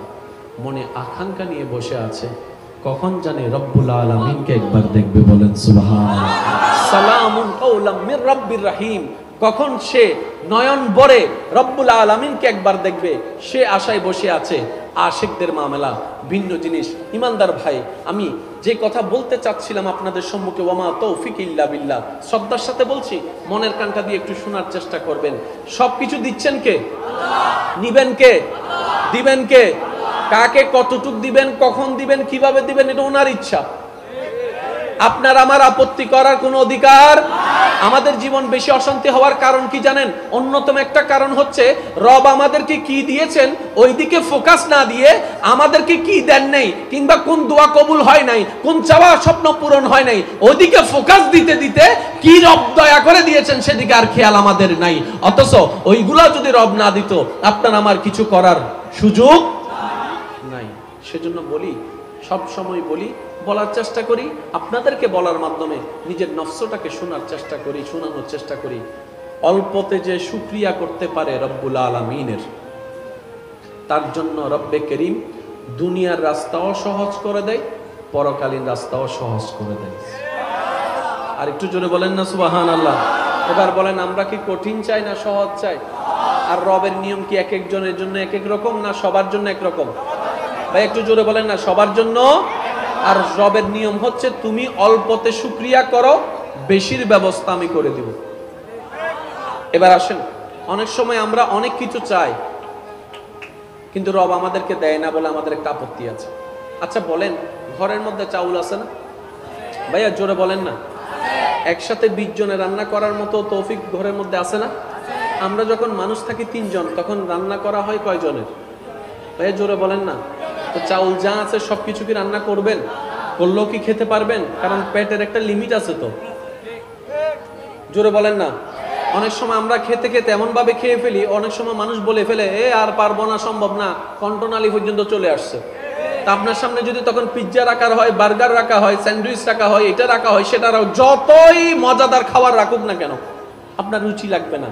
মনে আকাঙ্ক্ষা নিয়ে বসে আছে কখন জানে রব্বুল আলামিনকে একবার দেখবে। বলেন সুবহানাল্লাহ। সালামুন কাওলাম মির রাব্বির রহিম, কখন সে নয়ন ভরে রব্বুল আলামিনকে একবার দেখবে, সে আশায় বসে আছে। আশিকদের মামলা ভিন্ন জিনিস। ইমানদার ভাই, আমি যে কথা বলতে চাচ্ছিলাম আপনাদের সম্মুখে, ওয়ামা তৌফিক ইল্লা বিল্লাহ, শ্রদ্ধার সাথে বলছি, মনের কানটা দিয়ে একটু শোনার চেষ্টা করবেন। সবকিছু দিচ্ছেন কে? নিবেন কে? দিবেন কে? কাকে কতটুক দিবেন, কখন দিবেন, কিভাবে দিবেন, এটা ওনার ইচ্ছা। আপনার আমার আপত্তি করার কোনো অধিকার। আমাদের জীবন বেশি অশান্তি হওয়ার কারণ কি জানেন? অন্যতম একটা কারণ হচ্ছে রব আমাদেরকে কি দিয়েছেন ওইদিকে ফোকাস না দিয়ে আমাদেরকে কি দেন নাই, কিংবা কোন দোয়া কবুল হয় নাই, কোন চাওয়া স্বপ্ন পূরণ হয় নাই, ওইদিকে ফোকাস দিতে দিতে কি রব দয়া করে দিয়েছেন সেদিকে আর খেয়াল আমাদের নাই। অথচ ওইগুলো যদি রব না দিত আপনার আমার কিছু করার সুযোগ নাই। সেজন্য বলি, সব সময় বলি, বলার চেষ্টা করি, আপনাদেরকে বলার মাধ্যমে নিজের নফসটাকে শোনার চেষ্টা করি, শোনানোর চেষ্টা করি। অল্পতে যে শুকরিয়া করতে পারে রব্বুল আলামিনের, তার জন্য রব্বে করিম দুনিয়ার রাস্তাও সহজ করে দেয়, পরকালীন রাস্তাও সহজ করে দেয়। আর একটু জোরে বলেন না সুবহানাল্লাহ। এবার বলেন, আমরা কি কঠিন চাই না সহজ চাই? আর রবের নিয়ম কি এক একজনের জন্য এক এক রকম, না সবার জন্য একরকম? ভাই একটু জোরে বলেন না, সবার জন্য। আর রবের নিয়ম হচ্ছে তুমি অল্পতে শুকরিয়া করো, বেশির ব্যবস্থা আমি করে দিব। এবার আসেন, অনেক সময় আমরা অনেক কিছু চাই কিন্তু রব আমাদেরকে দেয় না বলে আমাদের একটা আপত্তি আছে। আচ্ছা বলেন, ঘরের মধ্যে চাউল আছে না? ভাইয়া জোরে বলেন না। একসাথে 20 জনে রান্না করার মতো তৌফিক ঘরের মধ্যে আছে না? আমরা যখন মানুষ থাকি 3 জন, তখন রান্না করা হয় কয় জনের? ভাইয়া জোরে বলেন না। তো চাউল যা আছে সবকিছু কি রান্না করবেন? করলেও কি খেতে পারবেন? কারণ পেটের একটা লিমিট আছে তো। জোরে বলেন না। অনেক সময় আমরা খেতে খেতে এমন ভাবে খেয়ে ফেলি, অনেক সময় মানুষ বলে ফেলে আর পারবো না, সম্ভব না, কন্ট্রোনালি পর্যন্ত চলে আসছে। তা আপনার সামনে যদি তখন পিৎজা রাখা হয়, বার্গার রাখা হয়, স্যান্ডউইচ রাখা হয়, এটা রাখা হয়, সেটা যতই মজাদার খাবার রাখুক না কেন, আপনার রুচি লাগবে না।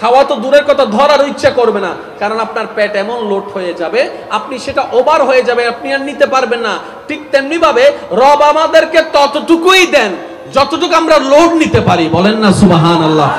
খাওয়া তো দূরের কথা, ধরার ইচ্ছা করবে না, কারণ আপনার পেট এমন লোড হয়ে যাবে, আপনি সেটা ওভার হয়ে যাবে, আপনি আর নিতে পারবেন না। ঠিক তেমনি ভাবে রব আমাদেরকে ততটুকুই দেন যতটুকু আমরা লোড নিতে পারি। বলেন না সুবহানাল্লাহ।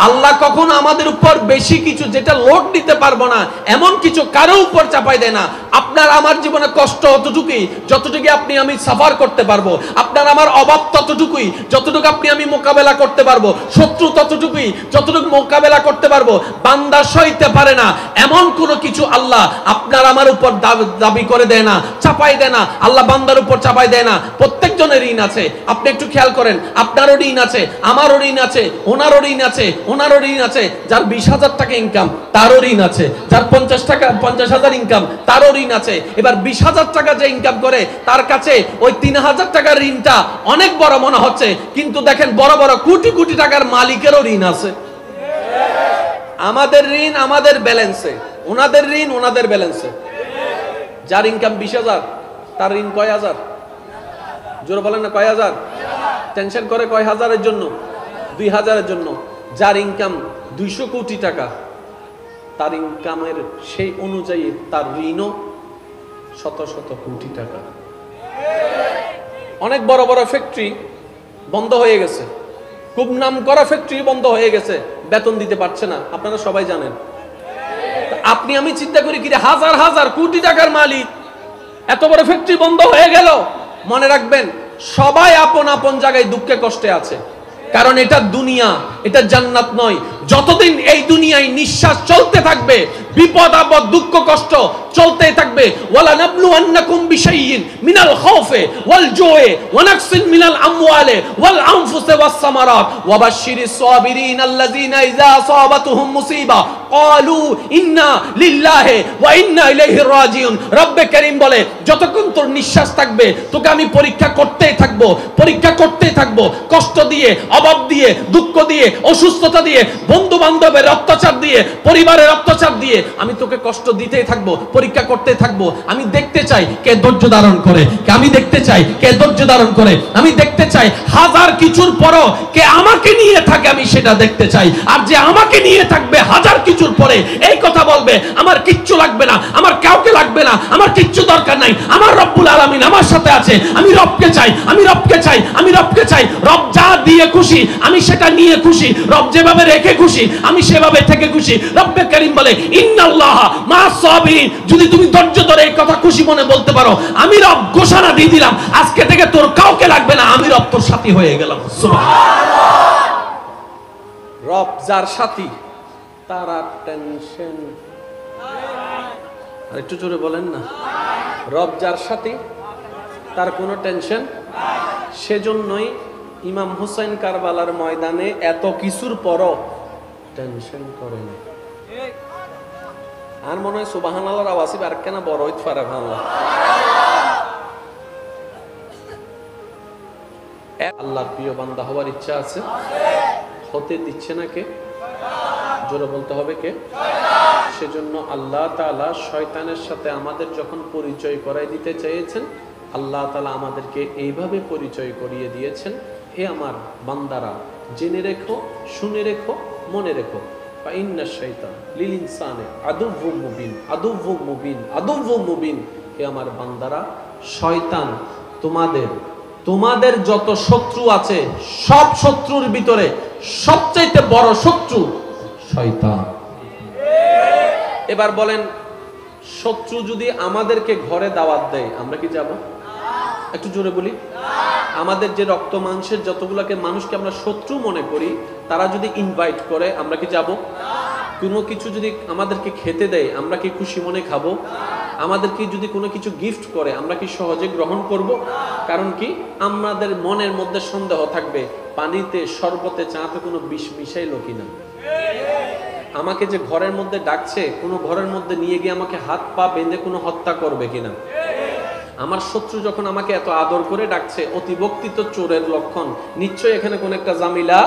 আল্লাহ কখনো আমাদের উপর বেশি কিছু, যেটা লোড নিতে পারবো না এমন কিছু কারো উপর চাপাই দেয় না। আপনার আমার জীবনে কষ্ট অতটুকুই যতটুকু আপনি আমি সাফার করতে পারবো, আপনার আমার অভাব ততটুকুই যতটুকু আপনি আমি মোকাবেলা করতে পারবো, শত্রু ততটুকুই যতটুকু মোকাবেলা করতে পারবো। বান্দা সইতে পারে না এমন কোনো কিছু আল্লাহ আপনার আমার উপর দাবি করে দেয় না, চাপাই দেয় না। আল্লাহ বান্দার উপর চাপাই দেয় না। প্রত্যেকজনের ঋণ আছে, আপনি একটু খেয়াল করেন। আপনারও ঋণ আছে, আমারও ঋণ আছে, ওনারও ঋণ আছে, ওনারও ঋণ আছে। যার 20,000 টাকা ইনকাম তারও ঋণ আছে, যার 50,000 ইনকাম তারও ঋণ আছে। এবার 20,000 টাকা যে ইনকাম করে তার কাছে ওই 3,000 টাকার ঋণটা অনেক বড় মনে হচ্ছে, কিন্তু দেখেন বড় বড় কোটি কোটি টাকার মালিকেরও ঋণ আছে। আমাদের ঋণ আমাদের ব্যালেন্সে, ওনাদের ঋণ ওনাদের ব্যালেন্সে। যার ইনকাম 20,000 তার ঋণ কয় হাজার? জোরে বলেন না, কয় হাজার? টেনশন করে কয় হাজারের জন্য? 2,000-এর জন্য। যার ইনকাম 200 কোটি টাকা, তার ইনকামের সেই অনুযায়ী তার ঋণও শত শত কোটি টাকা। অনেক বড় বড় ফ্যাক্টরি বন্ধ হয়ে গেছে, খুব নাম করা ফ্যাক্টরি বন্ধ হয়ে গেছে, বেতন দিতে পারছে না, আপনারা সবাই জানেন। আপনি আমি চিন্তা করি কি হাজার হাজার কোটি টাকার মালিক, এত বড় ফ্যাক্টরি বন্ধ হয়ে গেল। মনে রাখবেন, সবাই আপন আপন জায়গায় দুঃখে কষ্টে আছে, কারণ এটা দুনিয়া, এটা জান্নাত নয়। যতদিন এই দুনিয়ায় নিঃশ্বাস চলতে থাকবে, বিপদ আপদ দুঃখ কষ্ট চলতেই থাকবে। ওয়ালা নাবলুয়ান্নাকুম বিশাইইন মিনাল খাউফি ওয়াল জুই ওয়া নাকসিন মিনাল আমওয়ালি ওয়াল আনফুসি ওয়াস সামারাত ওয়া বাশশিরিস সাবিরিন আল্লাযিনা ইযা আসাবাতুহুম মুসিবা ক্বালু ইন্না লিল্লাহি ওয়া ইন্না ইলাইহি রাজিউন। রব্বে করিম বলে, যতক্ষণ তোর নিঃশ্বাস থাকবে তোকে আমি পরীক্ষা করতেই থাকবো, পরীক্ষা করতেই থাকবো, কষ্ট দিয়ে, অভাব দিয়ে, দুঃখ দিয়ে, অসুস্থতা দিয়ে, বন্ধু বান্ধবের অত্যাচার দিয়ে, পরিবারের অত্যাচার দিয়ে আমি তোকে কষ্ট দিতেই থাকবো, পরীক্ষা করতে থাকবো। আমি দেখতে চাই কে ধৈর্য ধারণ করে, আমি দেখতে চাই কে ধৈর্য ধারণ করে, আমি দেখতে চাই হাজার কিছুর পরও কে আমাকে নিয়ে থাকে, আমি সেটা দেখতে চাই। আর যে আমাকে নিয়ে থাকবে হাজার কিছুর পরে এই কথা বলবে আমার কিচ্ছু লাগবে না, আমার কাউকে লাগবে না, আমার কিচ্ছু দরকার নাই, আমার রব্বুল আলামিন আমার সাথে আছে, আমি রবকে চাই, আমি রবকে চাই, আমি রবকে চাই। রব যা দিয়ে খুশি আমি সেটা নিয়ে খুশি, রব যেভাবে রেখে খুশি আমি সেভাবে থেকে খুশি। রব্বে কারীম বলে ইন্নাল্লাহ মা সাবিরিন। যদি তুমি ধৈর্য ধরে এই কথা খুশি মনে বলতে পারো, আমি রব ঘোষণা দিয়ে দিলাম আজকে থেকে তোর কাউকে লাগবে না, আমি রব তোর সাথী হয়ে গেলাম। সুবহানাল্লাহ। রব যার সাথী তার আর টেনশন। আর একটু জোরে বলেন না, রব যার সাথী তার কোনো টেনশন। সেজন্যই ইমাম হুসাইন কারবালার ময়দানে এত কিছুর পরও টেনশন করে না। আর মনে হয় সুবহানাল্লাহর আওয়াজ আর কেন বড় হইতে পারে। আল্লাহর প্রিয় বান্দা হওয়ার ইচ্ছা আছে, হতে দিচ্ছে না কে? জোরে বলতে হবে কে? সেজন্য আল্লাহ তাআলা শয়তানের সাথে আমাদের যখন পরিচয় করাই দিতে চেয়েছেন, আল্লাহ তাআলা আমাদেরকে এইভাবে পরিচয় করিয়ে দিয়েছেন, হে আমার বান্দারা জেনে রেখো, শুনে রেখো, মনে রেখো, ফাইন্না শাইতান লিল ইনসানি আদুউম মুবিন, আদুউম মুবিন, আদুউম মুবিন। হে আমার বান্দারা, শয়তান তোমাদের যত শত্রু আছে সব শত্রুর ভিতরে সবচাইতে বড় শত্রু শয়তান। এবার বলেন, শত্রু যদি আমাদেরকে ঘরে দাওয়াত দেয় আমরা কি যাব? একটু জোরে বলি। আমাদের যে রক্ত মাংসের যতগুলোকে মানুষকে আমরা শত্রু মনে করি, তারা যদি ইনভাইট করে আমরা কি যাব? কোনো কিছু যদি আমাদেরকে খেতে দেয় আমরা কি খুশি মনে খাবো? আমাদেরকে যদি কোনো কিছু গিফট করে আমরা কি সহজে গ্রহণ করব? কারণ কি, আমাদের মনের মধ্যে সন্দেহ থাকবে পানিতে, শরবতে, চাতে কোনো বিষ মিশাইলো কিনা। আমাকে যে ঘরের মধ্যে ডাকছে, কোনো ঘরের মধ্যে নিয়ে গিয়ে আমাকে হাত পা বেঁধে কোনো হত্যা করবে কিনা। আমার শত্রু যখন আমাকে এত আদর করে ডাকছে, অতিভক্তি তো চোরের লক্ষণ, নিশ্চয়ই এখানে কোন একটা জামিলা।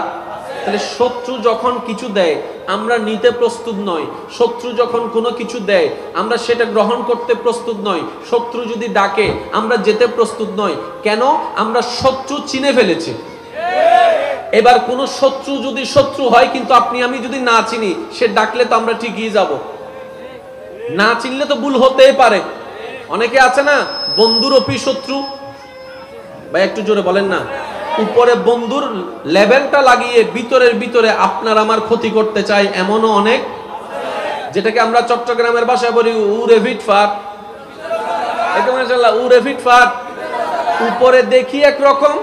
তাহলে শত্রু যখন কিছু দেয় আমরা নিতে প্রস্তুত নই, শত্রু যখন কোনো কিছু দেয় আমরা সেটা গ্রহণ করতে প্রস্তুত নই, শত্রু যদি ডাকে আমরা যেতে প্রস্তুত নই। কেন? আমরা শত্রু চিনে ফেলেছি। এবার কোন শত্রু যদি শত্রু হয় কিন্তু আপনি আমি যদি না চিনি, সে ডাকলে তো আমরা ঠিকই যাব। না চিনলে তো ভুল হতেই পারে। অনেকে আছে না বন্ধুর অপি শত্রু। ভাই একটু জোরে বলেন না। উপরে বন্ধুর লেভেলটা লাগিয়ে ভিতরে আপনার আমার ক্ষতি করতে চাই, এমনও অনেক, যেটাকে আমরা চট্টগ্রামের ভাষায় বলি উরে ফিটফাট। উরে ফিটফাট। উপরে দেখি একরকম,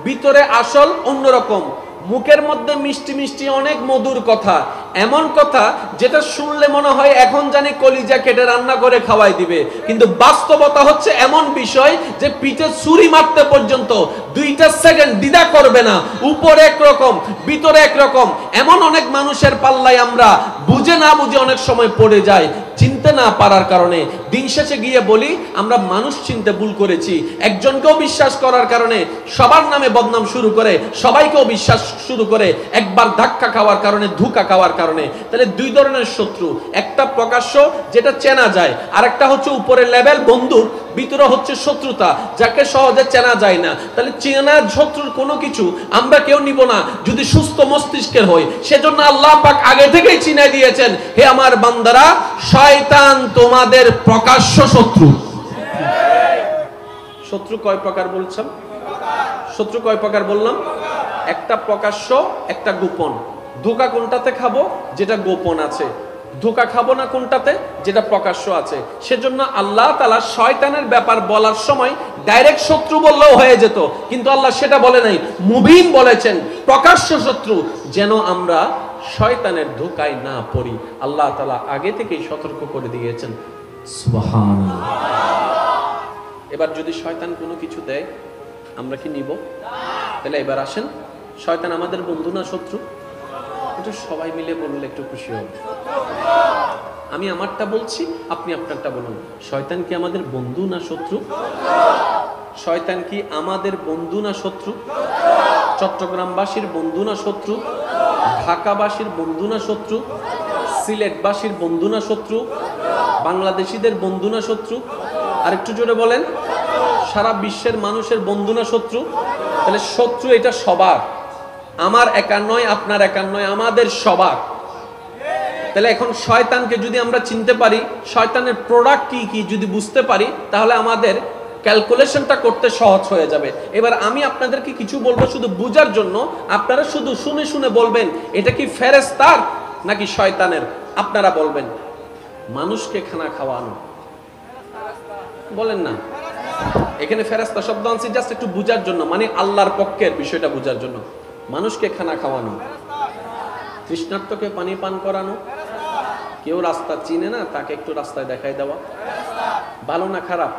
ভিতরে আসল অন্যরকম। মুখের মধ্যে মিষ্টি মিষ্টি অনেক মধুর কথা, এমন কথা যেটা শুনলে মনে হয় এখন জানি কলিজা কেটে রান্না করে খাওয়াই দিবে, কিন্তু বাস্তবতা হচ্ছে এমন বিষয় যে পিঠে ছুরি মারতে পর্যন্ত 2 সেকেন্ড দ্বিধা করবে না। উপরে একরকম, ভিতরে একরকম। এমন অনেক মানুষের পাল্লায় আমরা বুঝে না বুঝে অনেক সময় পড়ে যাই, চিনতে না পারার কারণে। দিন শেষে গিয়ে বলি আমরা মানুষ চিনতে ভুল করেছি। একজনকেও বিশ্বাস করার কারণে সবার নামে বদনাম শুরু করে, সবাইকেও বিশ্বাস শুরু করে, একবার ধাক্কা খাওয়ার কারণে, ধোঁকা খাওয়ার কারণে। তাহলে 2 ধরনের শত্রু, একটা প্রকাশ্য যেটা চেনা যায়, আর একটা হচ্ছে উপরের লেভেল বন্ধু, ভিতরে হচ্ছে শত্রুতা যাকে সহজে চেনা যায় না। তাহলে চেনা শত্রুর কোনো কিছু আমরা কেউ নিব না যদি সুস্থ মস্তিষ্কের হয়। সেজন্য আল্লাহ পাক আগে থেকেই চিনে দিয়েছেন, হে আমার বান্দারা, শয়তান তোমাদের প্রকাশ্য শত্রু। শত্রু কয় প্রকার বলছেন? শত্রু কয় প্রকার বললাম? একটা প্রকাশ্য, একটা গোপন। ধোঁকা কোনটাতে খাবো? যেটা গোপন আছে। ধোঁকা খাবো না কোনটাতে? যেটা প্রকাশ্য আছে। সেজন্য আল্লাহ তাআলা শয়তানের ব্যাপার বলার সময় ডাইরেক্ট শত্রু বললেও হয়ে যেত, কিন্তু আল্লাহ সেটা বলে নাই, মুবিন বলেছেন, প্রকাশ্য শত্রু, যেন আমরা শয়তানের ধোঁকায় না পড়ি। আল্লাহ তাআলা আগে থেকেই সতর্ক করে দিয়েছেন। সুবহানাল্লাহ। এবার যদি শয়তান কোনো কিছু দেয় আমরা কি নিব? তাহলে এবার আসেন, শয়তান আমাদের বন্ধু না শত্রু? একটু সবাই মিলে বললে একটু খুশি হবে। আমি আমারটা বলছি, আপনি আপনারটা বলুন। শয়তান কি আমাদের বন্ধু না শত্রু? শয়তান কি আমাদের বন্ধু না শত্রু? চট্টগ্রামবাসীর বন্ধু না শত্রু? ঢাকাবাসীর বন্ধু না শত্রু? সিলেটবাসীর বন্ধু না শত্রু? বাংলাদেশিদের বন্ধু না শত্রু? আর একটু জোরে বলেন, সারা বিশ্বের মানুষের বন্ধু না শত্রু? তাহলে শত্রু এটা সবার, আমার একার নয়, আপনার একার নয়, আমাদের সবার। তাহলে এখন শয়তানকে যদি আমরা চিনতে পারি, শয়তানের প্রোডাক্ট কি কি যদি বুঝতে পারি, তাহলে আমাদের ক্যালকুলেশনটা করতে সহজ হয়ে যাবে। এবার আমি আপনাদেরকে কিছু বলবো শুধু বুঝার জন্য, আপনারা শুধু শুনে শুনে বলবেন এটা কি ফেরেশতার নাকি শয়তানের। আপনারা বলবেন মানুষকে খানা খাওয়ানো, বলেন না এখানে ফেরেশতা শব্দ আনছি জাস্ট একটু বুঝার জন্য, মানে আল্লাহর পক্ষের বিষয়টা বুঝার জন্য। মানুষকে খানা খাওয়ানো, তৃষ্ণার্তকে পানি পান করানো, কেউ রাস্তা চিনে না তাকে একটু রাস্তায় দেখাই দেওয়া, ভালো না খারাপ?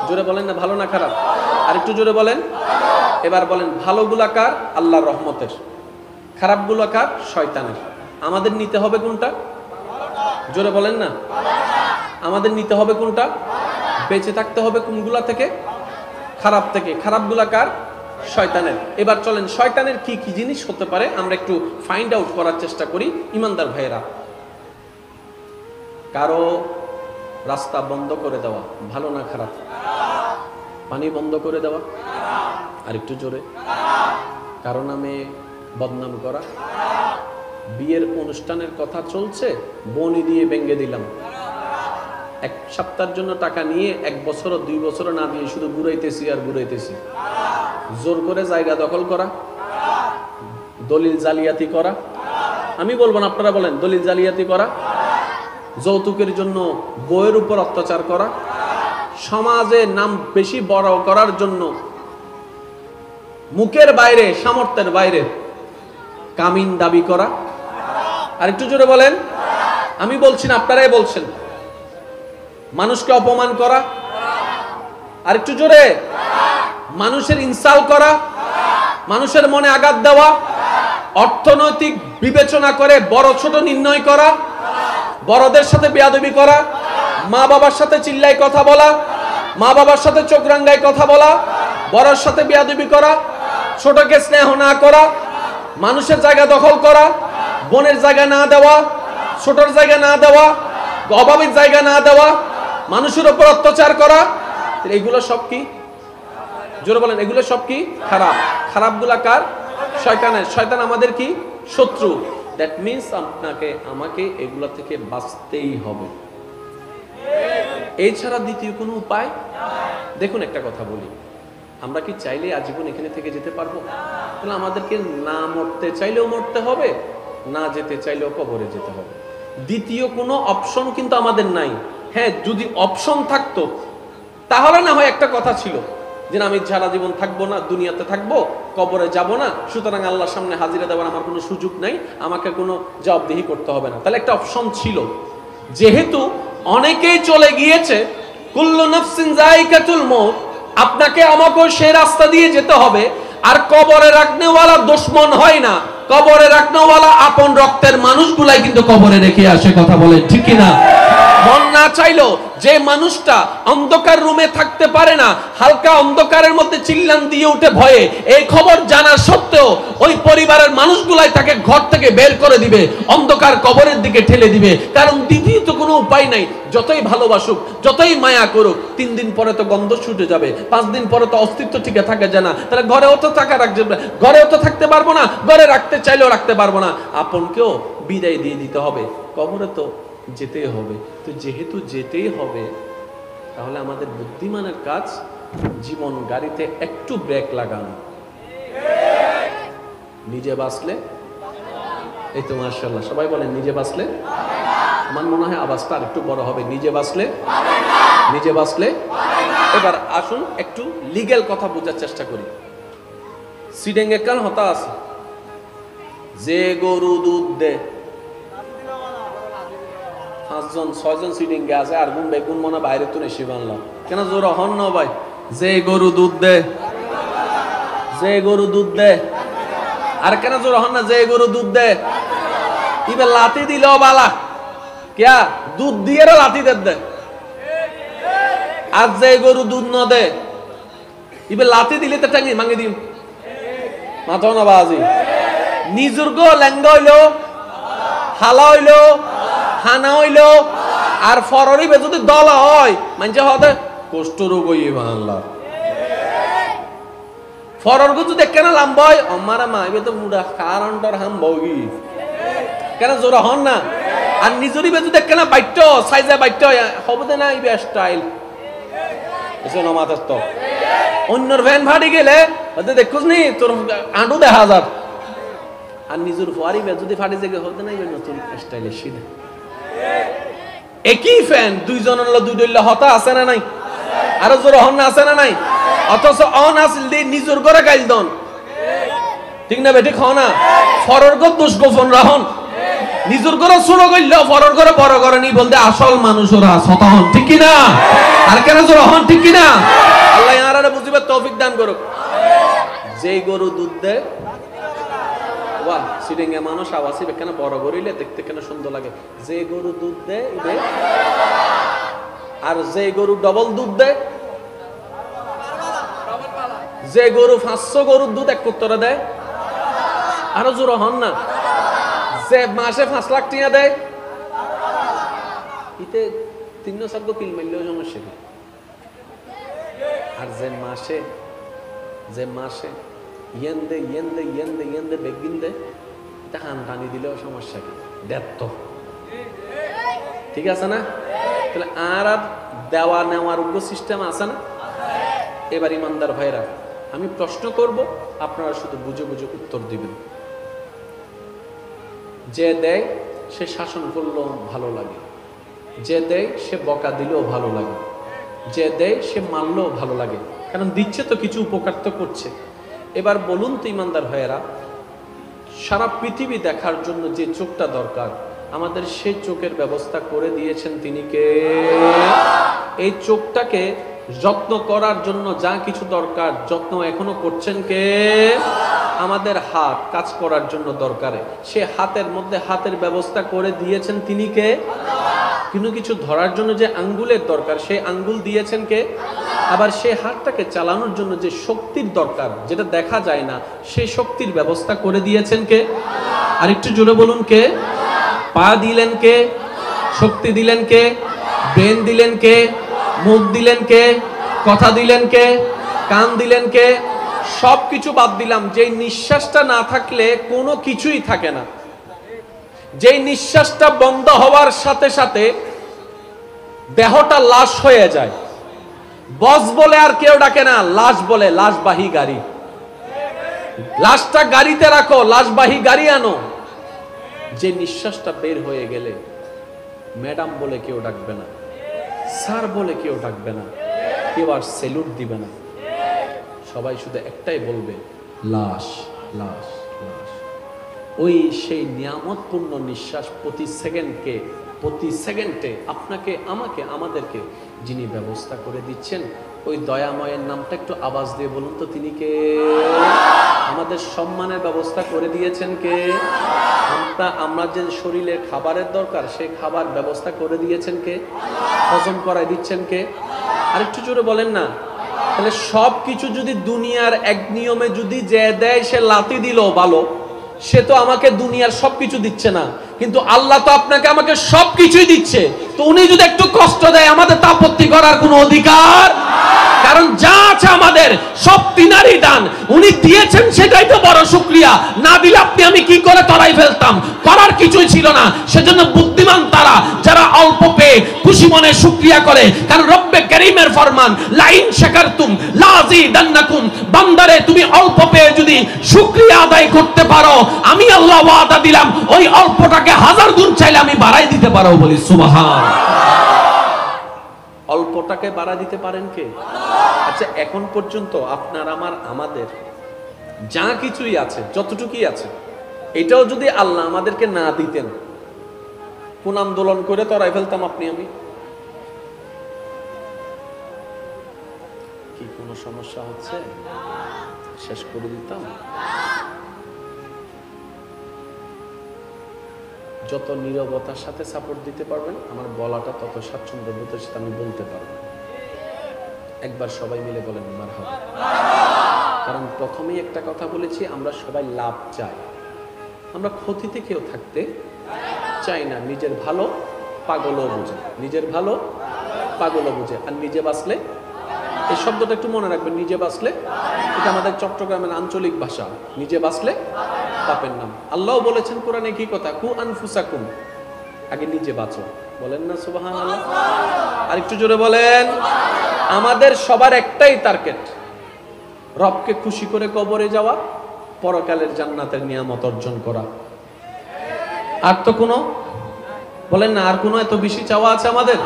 জোরে বলেন না, ভালো না খারাপ? আর একটু জোরে বলেন। এবার বলেন ভালোগুলা কার? আল্লাহর রহমতের, খারাপগুলা কার? শয়তানের। আমাদের নিতে হবে কোনটা? জোরে বলেন না, আমাদের নিতে হবে কোনটা? বেঁচে থাকতে হবে কোনগুলা থেকে? খারাপ থেকে। খারাপগুলা কার? শয়তানের। এবার চলেন শয়তানের কি কি জিনিস হতে পারে আমরা একটু ফাইন্ড আউট করার চেষ্টা করি। ইমানদার ভাইয়েরা, কারো রাস্তা বন্ধ করে দেওয়া ভালো না খারাপ? পানি বন্ধ করে দেওয়া, আর একটু জোরে। কারো নামে বদনাম করা, বিয়ের অনুষ্ঠানের কথা চলছে, বনি দিয়ে ভেঙে দিলাম, এক সপ্তাহের জন্য টাকা নিয়ে 1 বছর 2 বছর না দিয়ে শুধু ঘুরাইতেছি আর ঘুরাইতেছি। জোর করে জায়গা দখল করা, দলিল জালিয়াতি করা, আমি বলবো না আপনারা বলেন, দলিল জালিয়াতি করা, যৌতুকের জন্য বইয়ের উপর অত্যাচার করা, সমাজে নাম বেশি বড় করার জন্য মুখের বাইরে সামর্থ্যের বাইরে কামিন দাবি করা। আর একটু জোরে বলেন, আমি বলছি না আপনারাই বলছেন। মানুষকে অপমান করা, আর একটু জোরে। মানুষের ইনসাল্ট করা, মানুষের মনে আঘাত দেওয়া, অর্থনৈতিক বিবেচনা করে বড় ছোট নির্ণয় করা, বড়দের সাথে বেয়াদবি করা, মা বাবার সাথে চিল্লাই কথা বলা, মা বাবার সাথে চোখ রাঙ্গায় কথা বলা, বড়র সাথে বেয়াদবি করা, ছোটকে স্নেহ না করা, মানুষের জায়গা দখল করা, বোনের জায়গা না দেওয়া, ছোটর জায়গা না দেওয়া, অভাবীর জায়গা না দেওয়া, মানুষের উপর অত্যাচার করা, এগুলো সব কি? জোরে বলেন, এগুলো সব কি? খারাপ। খারাপগুলা কার? শয়তানের। শয়তান আমাদের কি? শত্রু। দ্যাট মিন্স আপনাকে আমাকে এগুলা থেকে বাঁচতেই হবে, এই ছাড়া দ্বিতীয় কোনো উপায়। দেখুন একটা কথা বলি, আমরা কি চাইলে আজীবন এখানে থেকে যেতে পারবো? তাহলে আমাদেরকে না মরতে চাইলেও মরতে হবে, না যেতে চাইলেও কবরে যেতে হবে। দ্বিতীয় কোনো অপশন কিন্তু আমাদের নাই। হ্যাঁ, যদি অপশন থাকতো তাহলে না হয় একটা কথা ছিল যে আমি সারা জীবন থাকবো না, দুনিয়াতে থাকবো, কবরে যাব না, সুতরাং আল্লাহর সামনে হাজিরা দেওয়ার আমার কোনো সুযোগ নাই, আমাকে কোনো জবাবদিহি করতে হবে না। তাহলে একটা অপশন ছিল। যেহেতু অনেকেই চলে গিয়েছে, কুল্লু নাফসিন যায়িকাতুল মউত, আপনাকে আমাকেও সেই রাস্তা দিয়ে যেতে হবে। আর কবরে রাখনেওয়ালা দুশমন হয় না, কবরে রাখনেওয়ালা আপন রক্তের মানুষগুলাই কিন্তু কবরে রেখে আসে। কথা বলে ঠিক কিনা? মন না চাইলো যে মানুষটা অন্ধকার রুমে থাকতে পারে না, হালকা অন্ধকারের মধ্যে চিল্লান দিয়ে উঠে ভয়ে, এই খবর জানা সত্ত্বেও ওই পরিবারের মানুষগুলাই তাকে ঘর থেকে বের করে দিবে, অন্ধকার কবরের দিকে ঠেলে দিবে। কারণ দ্বিতীয় তো কোনো উপায় নাই। যতই ভালোবাসুক, যতই মায়া করুক, 3 দিন পরে তো গন্ধ ছুটে যাবে, 5 দিন পরে তো অস্তিত্ব টিকে থাকে যায় না। তাহলে ঘরেও তো টাকা রাখবে, ঘরেও তো থাকতে পারবো না, ঘরে রাখতে চাইলেও রাখতে পারবো না। আপনকেও বিদায় দিয়ে দিতে হবে, কবরে তো যেতেই হবে। তো যেহেতু যেতেই হবে, তাহলে আমাদের বুদ্ধিমানের কাজ জীবন গাড়িতে একটু ব্রেক লাগানো। নিজে বাঁচলে, এই তো মাশাআল্লাহ সবাই বলেন নিজে বাঁচলে। আমার মনে হয় আওয়াজটা আর একটু বড় হবে, নিজে বাঁচলে, নিজে বাঁচলে। এবার আসুন একটু লিগ্যাল কথা বোঝার চেষ্টা করি। সিডেঙ্গে কাল হতা আছে, যে গরু দুধ দেয়, 5 জন 6 জন সিটিং গে আছে, আর গুণ বেগুন মনে বাইরে তো নেশি বানলাম কেন? জোর হন না ভাই। যে গরু দুধ দে, যে গরু দুধ দে, আর কেন জোর হন না? যে গরু দুধ দে, ইবে লাতি দিলেও বালা ক্যা? দুধ দিয়ে লাতি দে। আর যে গরু দুধ ন দে, ইবে লাতি দিলে তো টাঙ্গি মাঙ্গি দিম, মাথাও না বাজি। নিজুর গো লেঙ্গা হইলো, হালা হইলো, হানা হইলো, আর ফররিবে যদি দলা হয় মানে হতে কষ্ট রোগ হইবে আল্লাহ। ফররগো যদি কেন লাম্বা হয় আমারা মাইবে তো মুডা কারণটার হাম বগি কেন জোরা হন না। আর নিজরি বে যদি কেন বাইট সাইজে বাইট হবে না ইবে স্টাইল এসে নমাতার তো অন্যর ভ্যান ভাড়ি গেলে হতে দেখুস নি তোর আঁটু দেখা যার। আর নিজের ফুয়ারি বে যদি ফাড়ি জেগে হতে না ইবে নতুন স্টাইলে সিধে একই ফ্যান দুইজন দুই ডইলে হতা আছে না নাই, আরো জোরা হন না আছে না নাই। অথচ অন আসল দিয়ে নিজের ঘরে গাইল দন ঠিক না বেঠিক হও না। ফরর গো দোষ গোপন রাহন নিজের ঘরে ছোট গইল ফরর ঘরে বড় করে নি বলতে আসল মানুষ ওরা সতা হন ঠিক কি না। আর কেন জোর হন ঠিক কি না। আল্লাহ ইয়ারারে বুঝিবে তৌফিক দান করুক। যেই গরু দুধ দেয় ওয়া সিডিংয়ে মানুষ আওয়াসি কেন বড় গরুইলে দেখতে কেন সুন্দর লাগে। যে গরু দুধ দেয় আর যে গরু ডবল দুধ দেয়, যে গরু 500 গরুর দুধ এক উত্তরে দেয় আরো জোর হন না। যে মাসে 5 লাখ টাকা দেয় ইতে 300 কিল মারলেও সমস্যা কি। আর যে মাসে ইয়েন দে বেগিন দে এটা হান টানি দিলেও সমস্যা কি। দেড় ঠিক আছে না। তাহলে আর দেওয়া নেওয়ার উগ্র সিস্টেম আছে না। এবার ইমানদার ভাইরা আমি প্রশ্ন করব, আপনারা শুধু বুঝে বুঝে উত্তর দিবেন। যে দেয় সে শাসন করলেও ভালো লাগে, যে দেয় সে বকা দিলেও ভালো লাগে, যে দেয় সে মানলেও ভালো লাগে, কারণ দিচ্ছে তো কিছু উপকার তো করছে। এবার বলুন তো ইমানদার ভাইয়েরা, সারা পৃথিবী দেখার জন্য যে চোখটা দরকার আমাদের সেই চোখের ব্যবস্থা করে দিয়েছেন তিনি কে। এই চোখটাকে যত্ন করার জন্য যা কিছু দরকার যত্ন এখনো করছেন কে। আমাদের হাত কাজ করার জন্য দরকারে সে হাতের মধ্যে হাতের ব্যবস্থা করে দিয়েছেন তিনি কে। কিন্তু কিছু ধরার জন্য যে আঙ্গুলের দরকার সেই আঙ্গুল দিয়েছেন কে। আবার সেই হাতটাকে চালানোর জন্য যে শক্তির দরকার যেটা দেখা যায় না সেই শক্তির ব্যবস্থা করে দিয়েছেন কে। আর একটু জোরে বলুন কে। পা দিলেন কে, শক্তি দিলেন কে, ব্রেন দিলেন কে, মুখ দিলেন কে, কথা দিলেন কে, কান দিলেন কে। সবকিছু বাদ দিলাম, যেই নিঃশ্বাসটা না থাকলে কোনো কিছুই থাকে না। যেই নিঃশ্বাসটা বন্ধ হওয়ার সাথে সাথে দেহটা লাশ হয়ে যায়। বস বলে আর কেউ ডাকে না, লাশ বলে, লাশবাহী গাড়ি। লাশটা গাড়িতে রাখো, লাশবাহী গাড়ি আনো। যে নিঃশ্বাসটা বের হয়ে গেলে ম্যাডাম বলে কেউ ডাকবে না, স্যার বলে কেউ ডাকবে না, কেউ আর সেলুট দিবে না, সবাই শুধু একটাই বলবে লাশ লাশ লাশ। ওই সেই নিয়ামতপূর্ণ নিঃশ্বাস প্রতি সেকেন্ডে আপনাকে আমাকে আমাদেরকে যিনি ব্যবস্থা করে দিচ্ছেন ওই দয়াময়ের নামটা একটু আওয়াজ দিয়ে বলুন তো তিনি কে। আমাদের সম্মানের ব্যবস্থা করে দিয়েছেন কে। আমরা যে শরীরে খাবারের দরকার সেই খাবার ব্যবস্থা করে দিয়েছেন কে। হজম করাই দিচ্ছেন কে। আরেকটু জোরে বলেন না। তাহলে সব কিছু যদি দুনিয়ার এক নিয়মে যদি যে দেয় সে লাথি দিল ভালো, সে তো আমাকে দুনিয়ার সবকিছু দিচ্ছে না, কিন্তু আল্লাহ তো আপনাকে আমাকে সবকিছুই দিচ্ছে। তো উনি যদি একটু কষ্ট দেয় আমাদের তা আপত্তি করার কোনো অধিকার, কারণ যা আছে আমাদের সব তিনারই দান। উনি দিয়েছেন সেটাই তো বড় শুকরিয়া। না দিলে আপনি আমি কি করে তরাই ফেলতাম, করার কিছুই ছিল না। সেজন্য বুদ্ধিমান তারা যারা অল্প পেয়ে খুশি মনে শুকরিয়া করে, কারণ রব্বে কারীমের ফরমান লাইন শাকারতুম লাযিদান্নাকুম। বান্দারে তুমি অল্প পেয়ে যদি শুকরিয়া আদায় করতে পারো আমি আল্লাহ ওয়াদা দিলাম ওই অল্পটাকে 1000 গুণ চাইলে আমি বাড়াই দিতে পারো। বলি সুবহান। অল্পটাকে বাড়া দিতে পারেন কে। আচ্ছা এখন পর্যন্ত আপনার আমাদের যা কিছুই আছে যতটুকুই আছে এটাও যদি আল্লাহ আমাদেরকে না দিতেন কোন আন্দোলন করে তরাই ফেলতাম আপনি আমি। কি কোনো সমস্যা হচ্ছে শেষ করে দিতাম। যত নীরবতার সাথে সাপোর্ট দিতে পারবেন আমার বলাটা তত স্বাচ্ছন্দ্য বোধের সাথে আমি বলতে পারবো। একবার সবাই মিলে বলেন মারহাবা। কারণ প্রথমেই একটা কথা বলেছি আমরা সবাই লাভ চাই, আমরা ক্ষতিতে কেউ থাকতে চাই না। নিজের ভালো পাগলও বুঝে, নিজের ভালো পাগলও বুঝে। আর নিজে বাঁচলে, এই শব্দটা একটু মনে রাখবেন, নিজে বাঁচলে, এটা আমাদের চট্টগ্রামের আঞ্চলিক ভাষা। নিজে বাঁচলে পাপের নাম। আল্লাহ বলেছেন কোরআনে কি কথা, কু আনফুসাকুম, আগে নিজে বাঁচো। বলেন না সুবহানাল্লাহ? আর একটু জোরে বলেন। আমাদের সবার একটাই টার্গেট, রবকে খুশি করে কবরে যাওয়া, পরকালের জান্নাতের নিয়ামত অর্জন করা। আর তো কোনো, বলেন না, আর কোনো এত বেশি চাওয়া আছে আমাদের?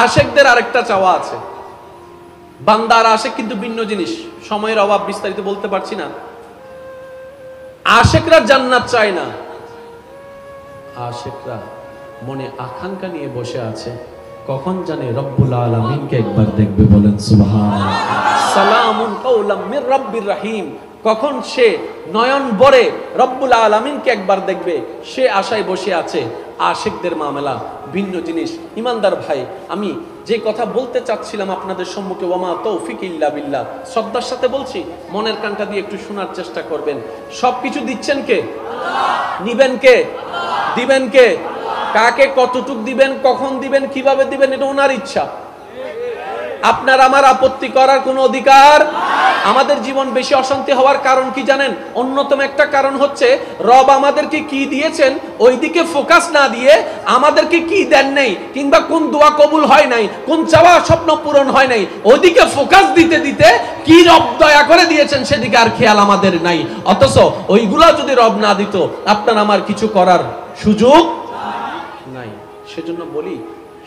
আশেকদের আরেকটা চাওয়া আছে, বান্দা আর আশেক কিন্তু ভিন্ন জিনিস। সময়ের অভাব, বিস্তারিত বলতে পারছি না। আশেকরা জান্নাত চায় না, আশেকরা মনে আকাঙ্ক্ষা নিয়ে বসে আছে, কখন জানে রব্বুল আলামিনকে একবার দেখবে। বলেন সুবহানাল্লাহ। সালামুন কাওলাম মির রাব্বির রহিম, কখন সে নয়ন ভরে রব্বুল আলামিনকে একবার দেখবে, সে আশায় বসে আছে। আশিকদের মামলা ভিন্ন জিনিস। ইমানদার ভাই, আমি যে কথা বলতে চাচ্ছিলাম আপনাদের সম্মুখে, ওয়ামা তৌফিক ইল্লা বিল্লাহ, শ্রদ্ধার সাথে বলছি, মনের কানটা দিয়ে একটু শোনার চেষ্টা করবেন। সবকিছু দিচ্ছেন কে? নিবেন কে? দিবেন কে? কাকে কতটুক দিবেন, কখন দিবেন, কিভাবে দিবেন, এটা ওনার ইচ্ছা। আপনার আমার আপত্তি করার কোনো অধিকার। আমাদের জীবন বেশি অশান্তি হওয়ার কারণ কি জানেন? অন্যতম একটা কারণ হচ্ছে রব আমাদেরকে কি দিয়েছেন ওইদিকে ফোকাস না দিয়ে, আমাদেরকে কি দেন নাই, কিংবা কোন দোয়া কবুল হয় নাই, কোন চাওয়া স্বপ্ন পূরণ হয় নাই, ওইদিকে ফোকাস দিতে দিতে কি রব দয়া করে দিয়েছেন সেদিকে আর খেয়াল আমাদের নাই। অথচ ওইগুলা যদি রব না দিত, আপনার আমার কিছু করার সুযোগ নাই। সেজন্য বলি,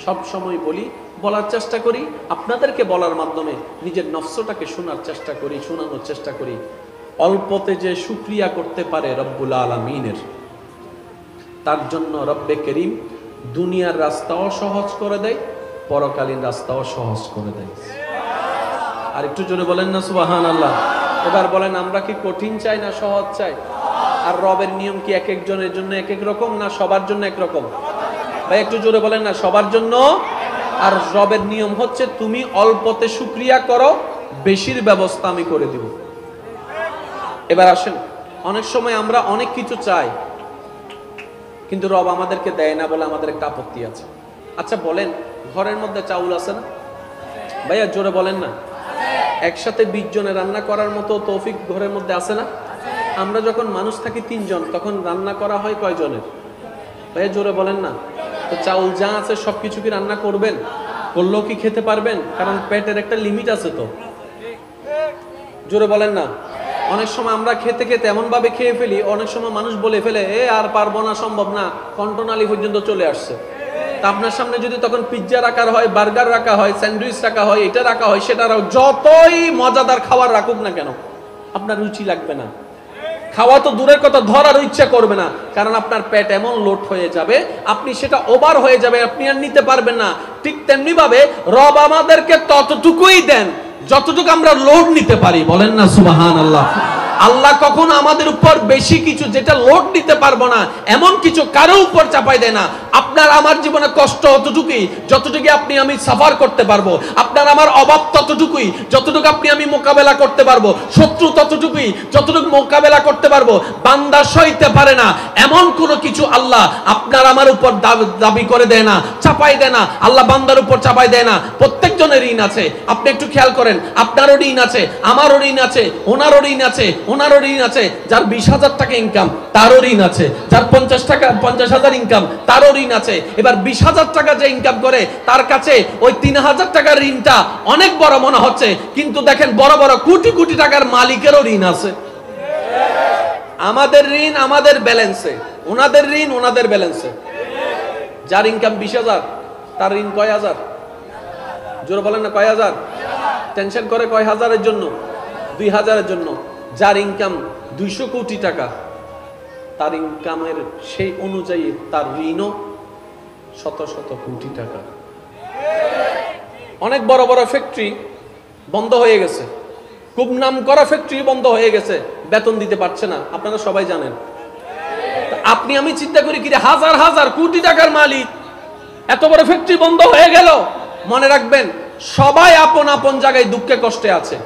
সব সময় বলি, বলার চেষ্টা করি, আপনাদেরকে বলার মাধ্যমে নিজের নফসটাকে শোনার চেষ্টা করি, শোনানোর চেষ্টা করি। অল্পতে যে শুকরিয়া করতে পারে রব্বুল আলামিনের, তার জন্য রব্বে করিম দুনিয়ার রাস্তাও সহজ করে দেয়, পরকালীন রাস্তাও সহজ করে দেয়। আর একটু জোরে বলেন না সুবহানাল্লাহ। এবার বলেন, আমরা কি কঠিন চাই না সহজ চাই? আর রবের নিয়ম কি এক একজনের জন্য এক এক রকম, না সবার জন্য একরকম? ভাই একটু জোরে বলেন না, সবার জন্য। আর রবের নিয়ম হচ্ছে, তুমি অল্পতে শুকরিয়া করো, বেশির ব্যবস্থা আমি করে দিব। এবার আসেন, অনেক সময় আমরা অনেক কিছু চাই, কিন্তু রব আমাদেরকে দেয় না বলে আমাদের একটা আপত্তি আছে। আচ্ছা বলেন, ঘরের মধ্যে চাউল আছে না? ভাইয়া জোরে বলেন না। একসাথে 20 জনে রান্না করার মতো তৌফিক ঘরের মধ্যে আছে না? আমরা যখন মানুষ থাকি 3 জন, তখন রান্না করা হয় কয় জনের? ভাইয়া জোরে বলেন না। তো চাউল যা আছে সবকিছু কি রান্না করবেন? করলেও কি খেতে পারবেন? কারণ পেটের একটা লিমিট আছে তো। জোরে বলেন না। অনেক সময় আমরা খেতে খেতে এমন ভাবে খেয়ে ফেলি, অনেক সময় মানুষ বলে ফেলে, আর পারবো না, সম্ভব না, কন্ট্রোনালি পর্যন্ত চলে আসছে। তা আপনার সামনে যদি তখন পিৎজা রাখা হয়, বার্গার রাখা হয়, স্যান্ডউইচ রাখা হয়, এটা রাখা হয়, সেটা যতই মজাদার খাবার রাখুক না কেন, আপনার রুচি লাগবে না। খাওয়া তো দূরের কথা, ধরার ইচ্ছা করবে না। কারণ আপনার পেট এমন লোড হয়ে যাবে, আপনি সেটা ওভার হয়ে যাবে, আপনি আর নিতে পারবেন না। ঠিক তেমনি ভাবে রব আমাদেরকে ততটুকুই দেন যতটুকু আমরা লোড নিতে পারি। বলেন না সুবহানাল্লাহ। আল্লাহ কখনো আমাদের উপর বেশি কিছু, যেটা লোড নিতে পারবো না, এমন কিছু কারো উপর চাপাই দেয় না। আপনার আমার জীবনে কষ্ট অতটুকুই যতটুকু আপনি আমি সাফার করতে পারবো। আপনার আমার অভাব ততটুকুই যতটুকু আপনি আমি মোকাবেলা করতে পারবো। শত্রু ততটুকুই যতটুকু মোকাবেলা করতে পারবো। বান্দা সইতে পারে না এমন কোনো কিছু আল্লাহ আপনার আমার উপর দাবি করে দেয় না, চাপাই দেয় না। আল্লাহ বান্দার উপর চাপাই দেয় না। প্রত্যেকজনের ঋণ আছে। আপনি একটু খেয়াল করেন, আপনারও ঋণ আছে, আমারও ঋণ আছে, ওনারও ঋণ আছে, ওনারও ঋণ আছে। যার 20,000 টাকা ইনকাম তারও ঋণ আছে, যার 50,000 ইনকাম তারও ঋণ আছে। এবার 20,000 টাকা যে ইনকাম করে, তার কাছে ওই 3,000 টাকার ঋণটা অনেক বড় মনে হচ্ছে, কিন্তু দেখেন বড় বড় কোটি কোটি টাকার মালিকেরও ঋণ আছে। আমাদের ঋণ আমাদের ব্যালেন্সে, ওনাদের ঋণ ওনাদের ব্যালেন্সে। যার ইনকাম 20,000 তার ঋণ কয় হাজার? জোরে বলেন না, কয় হাজার? টেনশন করে কয় হাজারের জন্য? 2,000-এর জন্য। যার ইনকাম 200 কোটি টাকা, তার ইনকামের সেই অনুযায়ী তার ঋণও শত শত কোটি টাকা। অনেক বড় বড় ফ্যাক্টরি বন্ধ হয়ে গেছে, খুব নাম করা ফ্যাক্টরি বন্ধ হয়ে গেছে, বেতন দিতে পারছে না। আপনারা সবাই জানেন। আপনি আমি চিন্তা করি, কি হাজার হাজার কোটি টাকার মালিক, এত বড় ফ্যাক্টরি বন্ধ হয়ে গেল। মনে রাখবেন, সবাই আপন আপন জায়গায় দুঃখে কষ্টে আছে।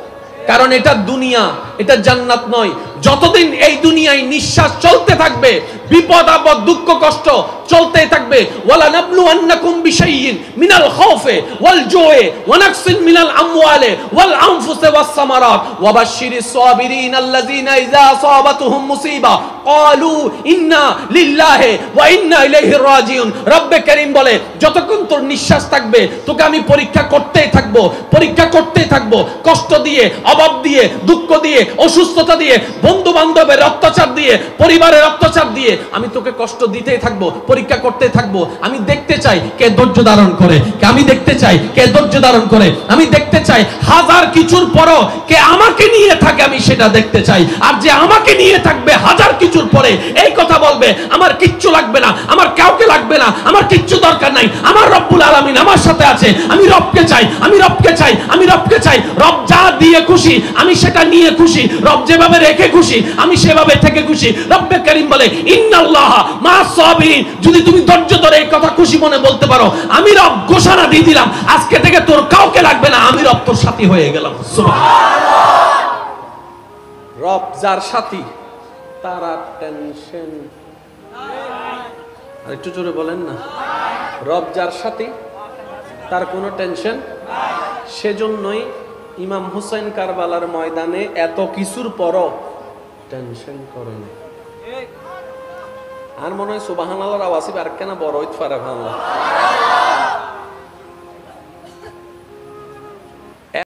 কারণ এটা দুনিয়া, এটা জান্নাত নয়। যতদিন এই দুনিয়ায় নিঃশ্বাস চলতে থাকবে, বিপদ আপদ দুঃখ কষ্ট চলতেই থাকবে। ওয়ালা নাবলুয়ান্নাকুম বিশাইইন মিনাল খাউফি ওয়াল জুই ওয়া নাকসিন মিনাল আমওয়ালি ওয়াল আনফুসি ওয়াস সামারাত ওয়া বাশশিরিস সাবিরিন আল্লাযিনা ইযা আসাবাতুহুম মুসিবা ক্বালু ইন্না লিল্লাহি ওয়া ইন্না ইলাইহি রাজিউন। রব্বে কারীম বলে, যতক্ষণ তোর নিঃশ্বাস থাকবে তোকে আমি পরীক্ষা করতেই থাকবো, পরীক্ষা করতেই থাকবো। কষ্ট দিয়ে, অভাব দিয়ে, দুঃখ দিয়ে, অসুস্থতা দিয়ে, বন্ধু বান্ধবের অত্যাচার দিয়ে, পরিবারের অত্যাচার দিয়ে আমি তোকে কষ্ট দিতেই থাকবো, পরীক্ষা করতে থাকবো। আমি দেখতে চাই কে ধৈর্য ধারণ করে, আমি দেখতে চাই কে ধৈর্য ধারণ করে, আমি দেখতে চাই হাজার কিছুর পরও কে আমাকে নিয়ে থাকে, আমি সেটা দেখতে চাই। আর যে আমাকে নিয়ে থাকবে হাজার কিছুর পরে এই কথা বলবে, আমার কিচ্ছু লাগবে না, আমার কাউকে লাগবে না, আমার কিচ্ছু দরকার নাই, আমার রব্বুল আলামিন আমার সাথে আছে, আমি রবকে চাই, আমি রবকে চাই, আমি রবকে চাই। রব যা দিয়ে খুশি আমি সেটা নিয়ে খুশি, রব যেভাবে রেখে খুশি আমি সেভাবে থেকে খুশি। রব্বে কারীম বলে, ইন্নাল্লাহা মা'আস সাবিরিন। যদি তুমি ধৈর্য ধরে এই কথা খুশি মনে বলতে পারো, আমি রব ঘোষণা দিয়ে দিলাম আজকে থেকে তোর কাউকে লাগবে না, আমি রব তোর সাথী হয়ে গেলাম। সুবহানাল্লাহ। রব যার সাথী তার আর টেনশন। আর একটু জোরে বলেন না, রব যার সাথী তার কোনো টেনশন। সেজন্যই ইমাম হুসাইন কারবালার ময়দানে এত কিছুর পরও টেনশন করেন। আর মনে হয় সুবহানাল্লাহর আওয়াজ আর কেন বড় হইতে পারে।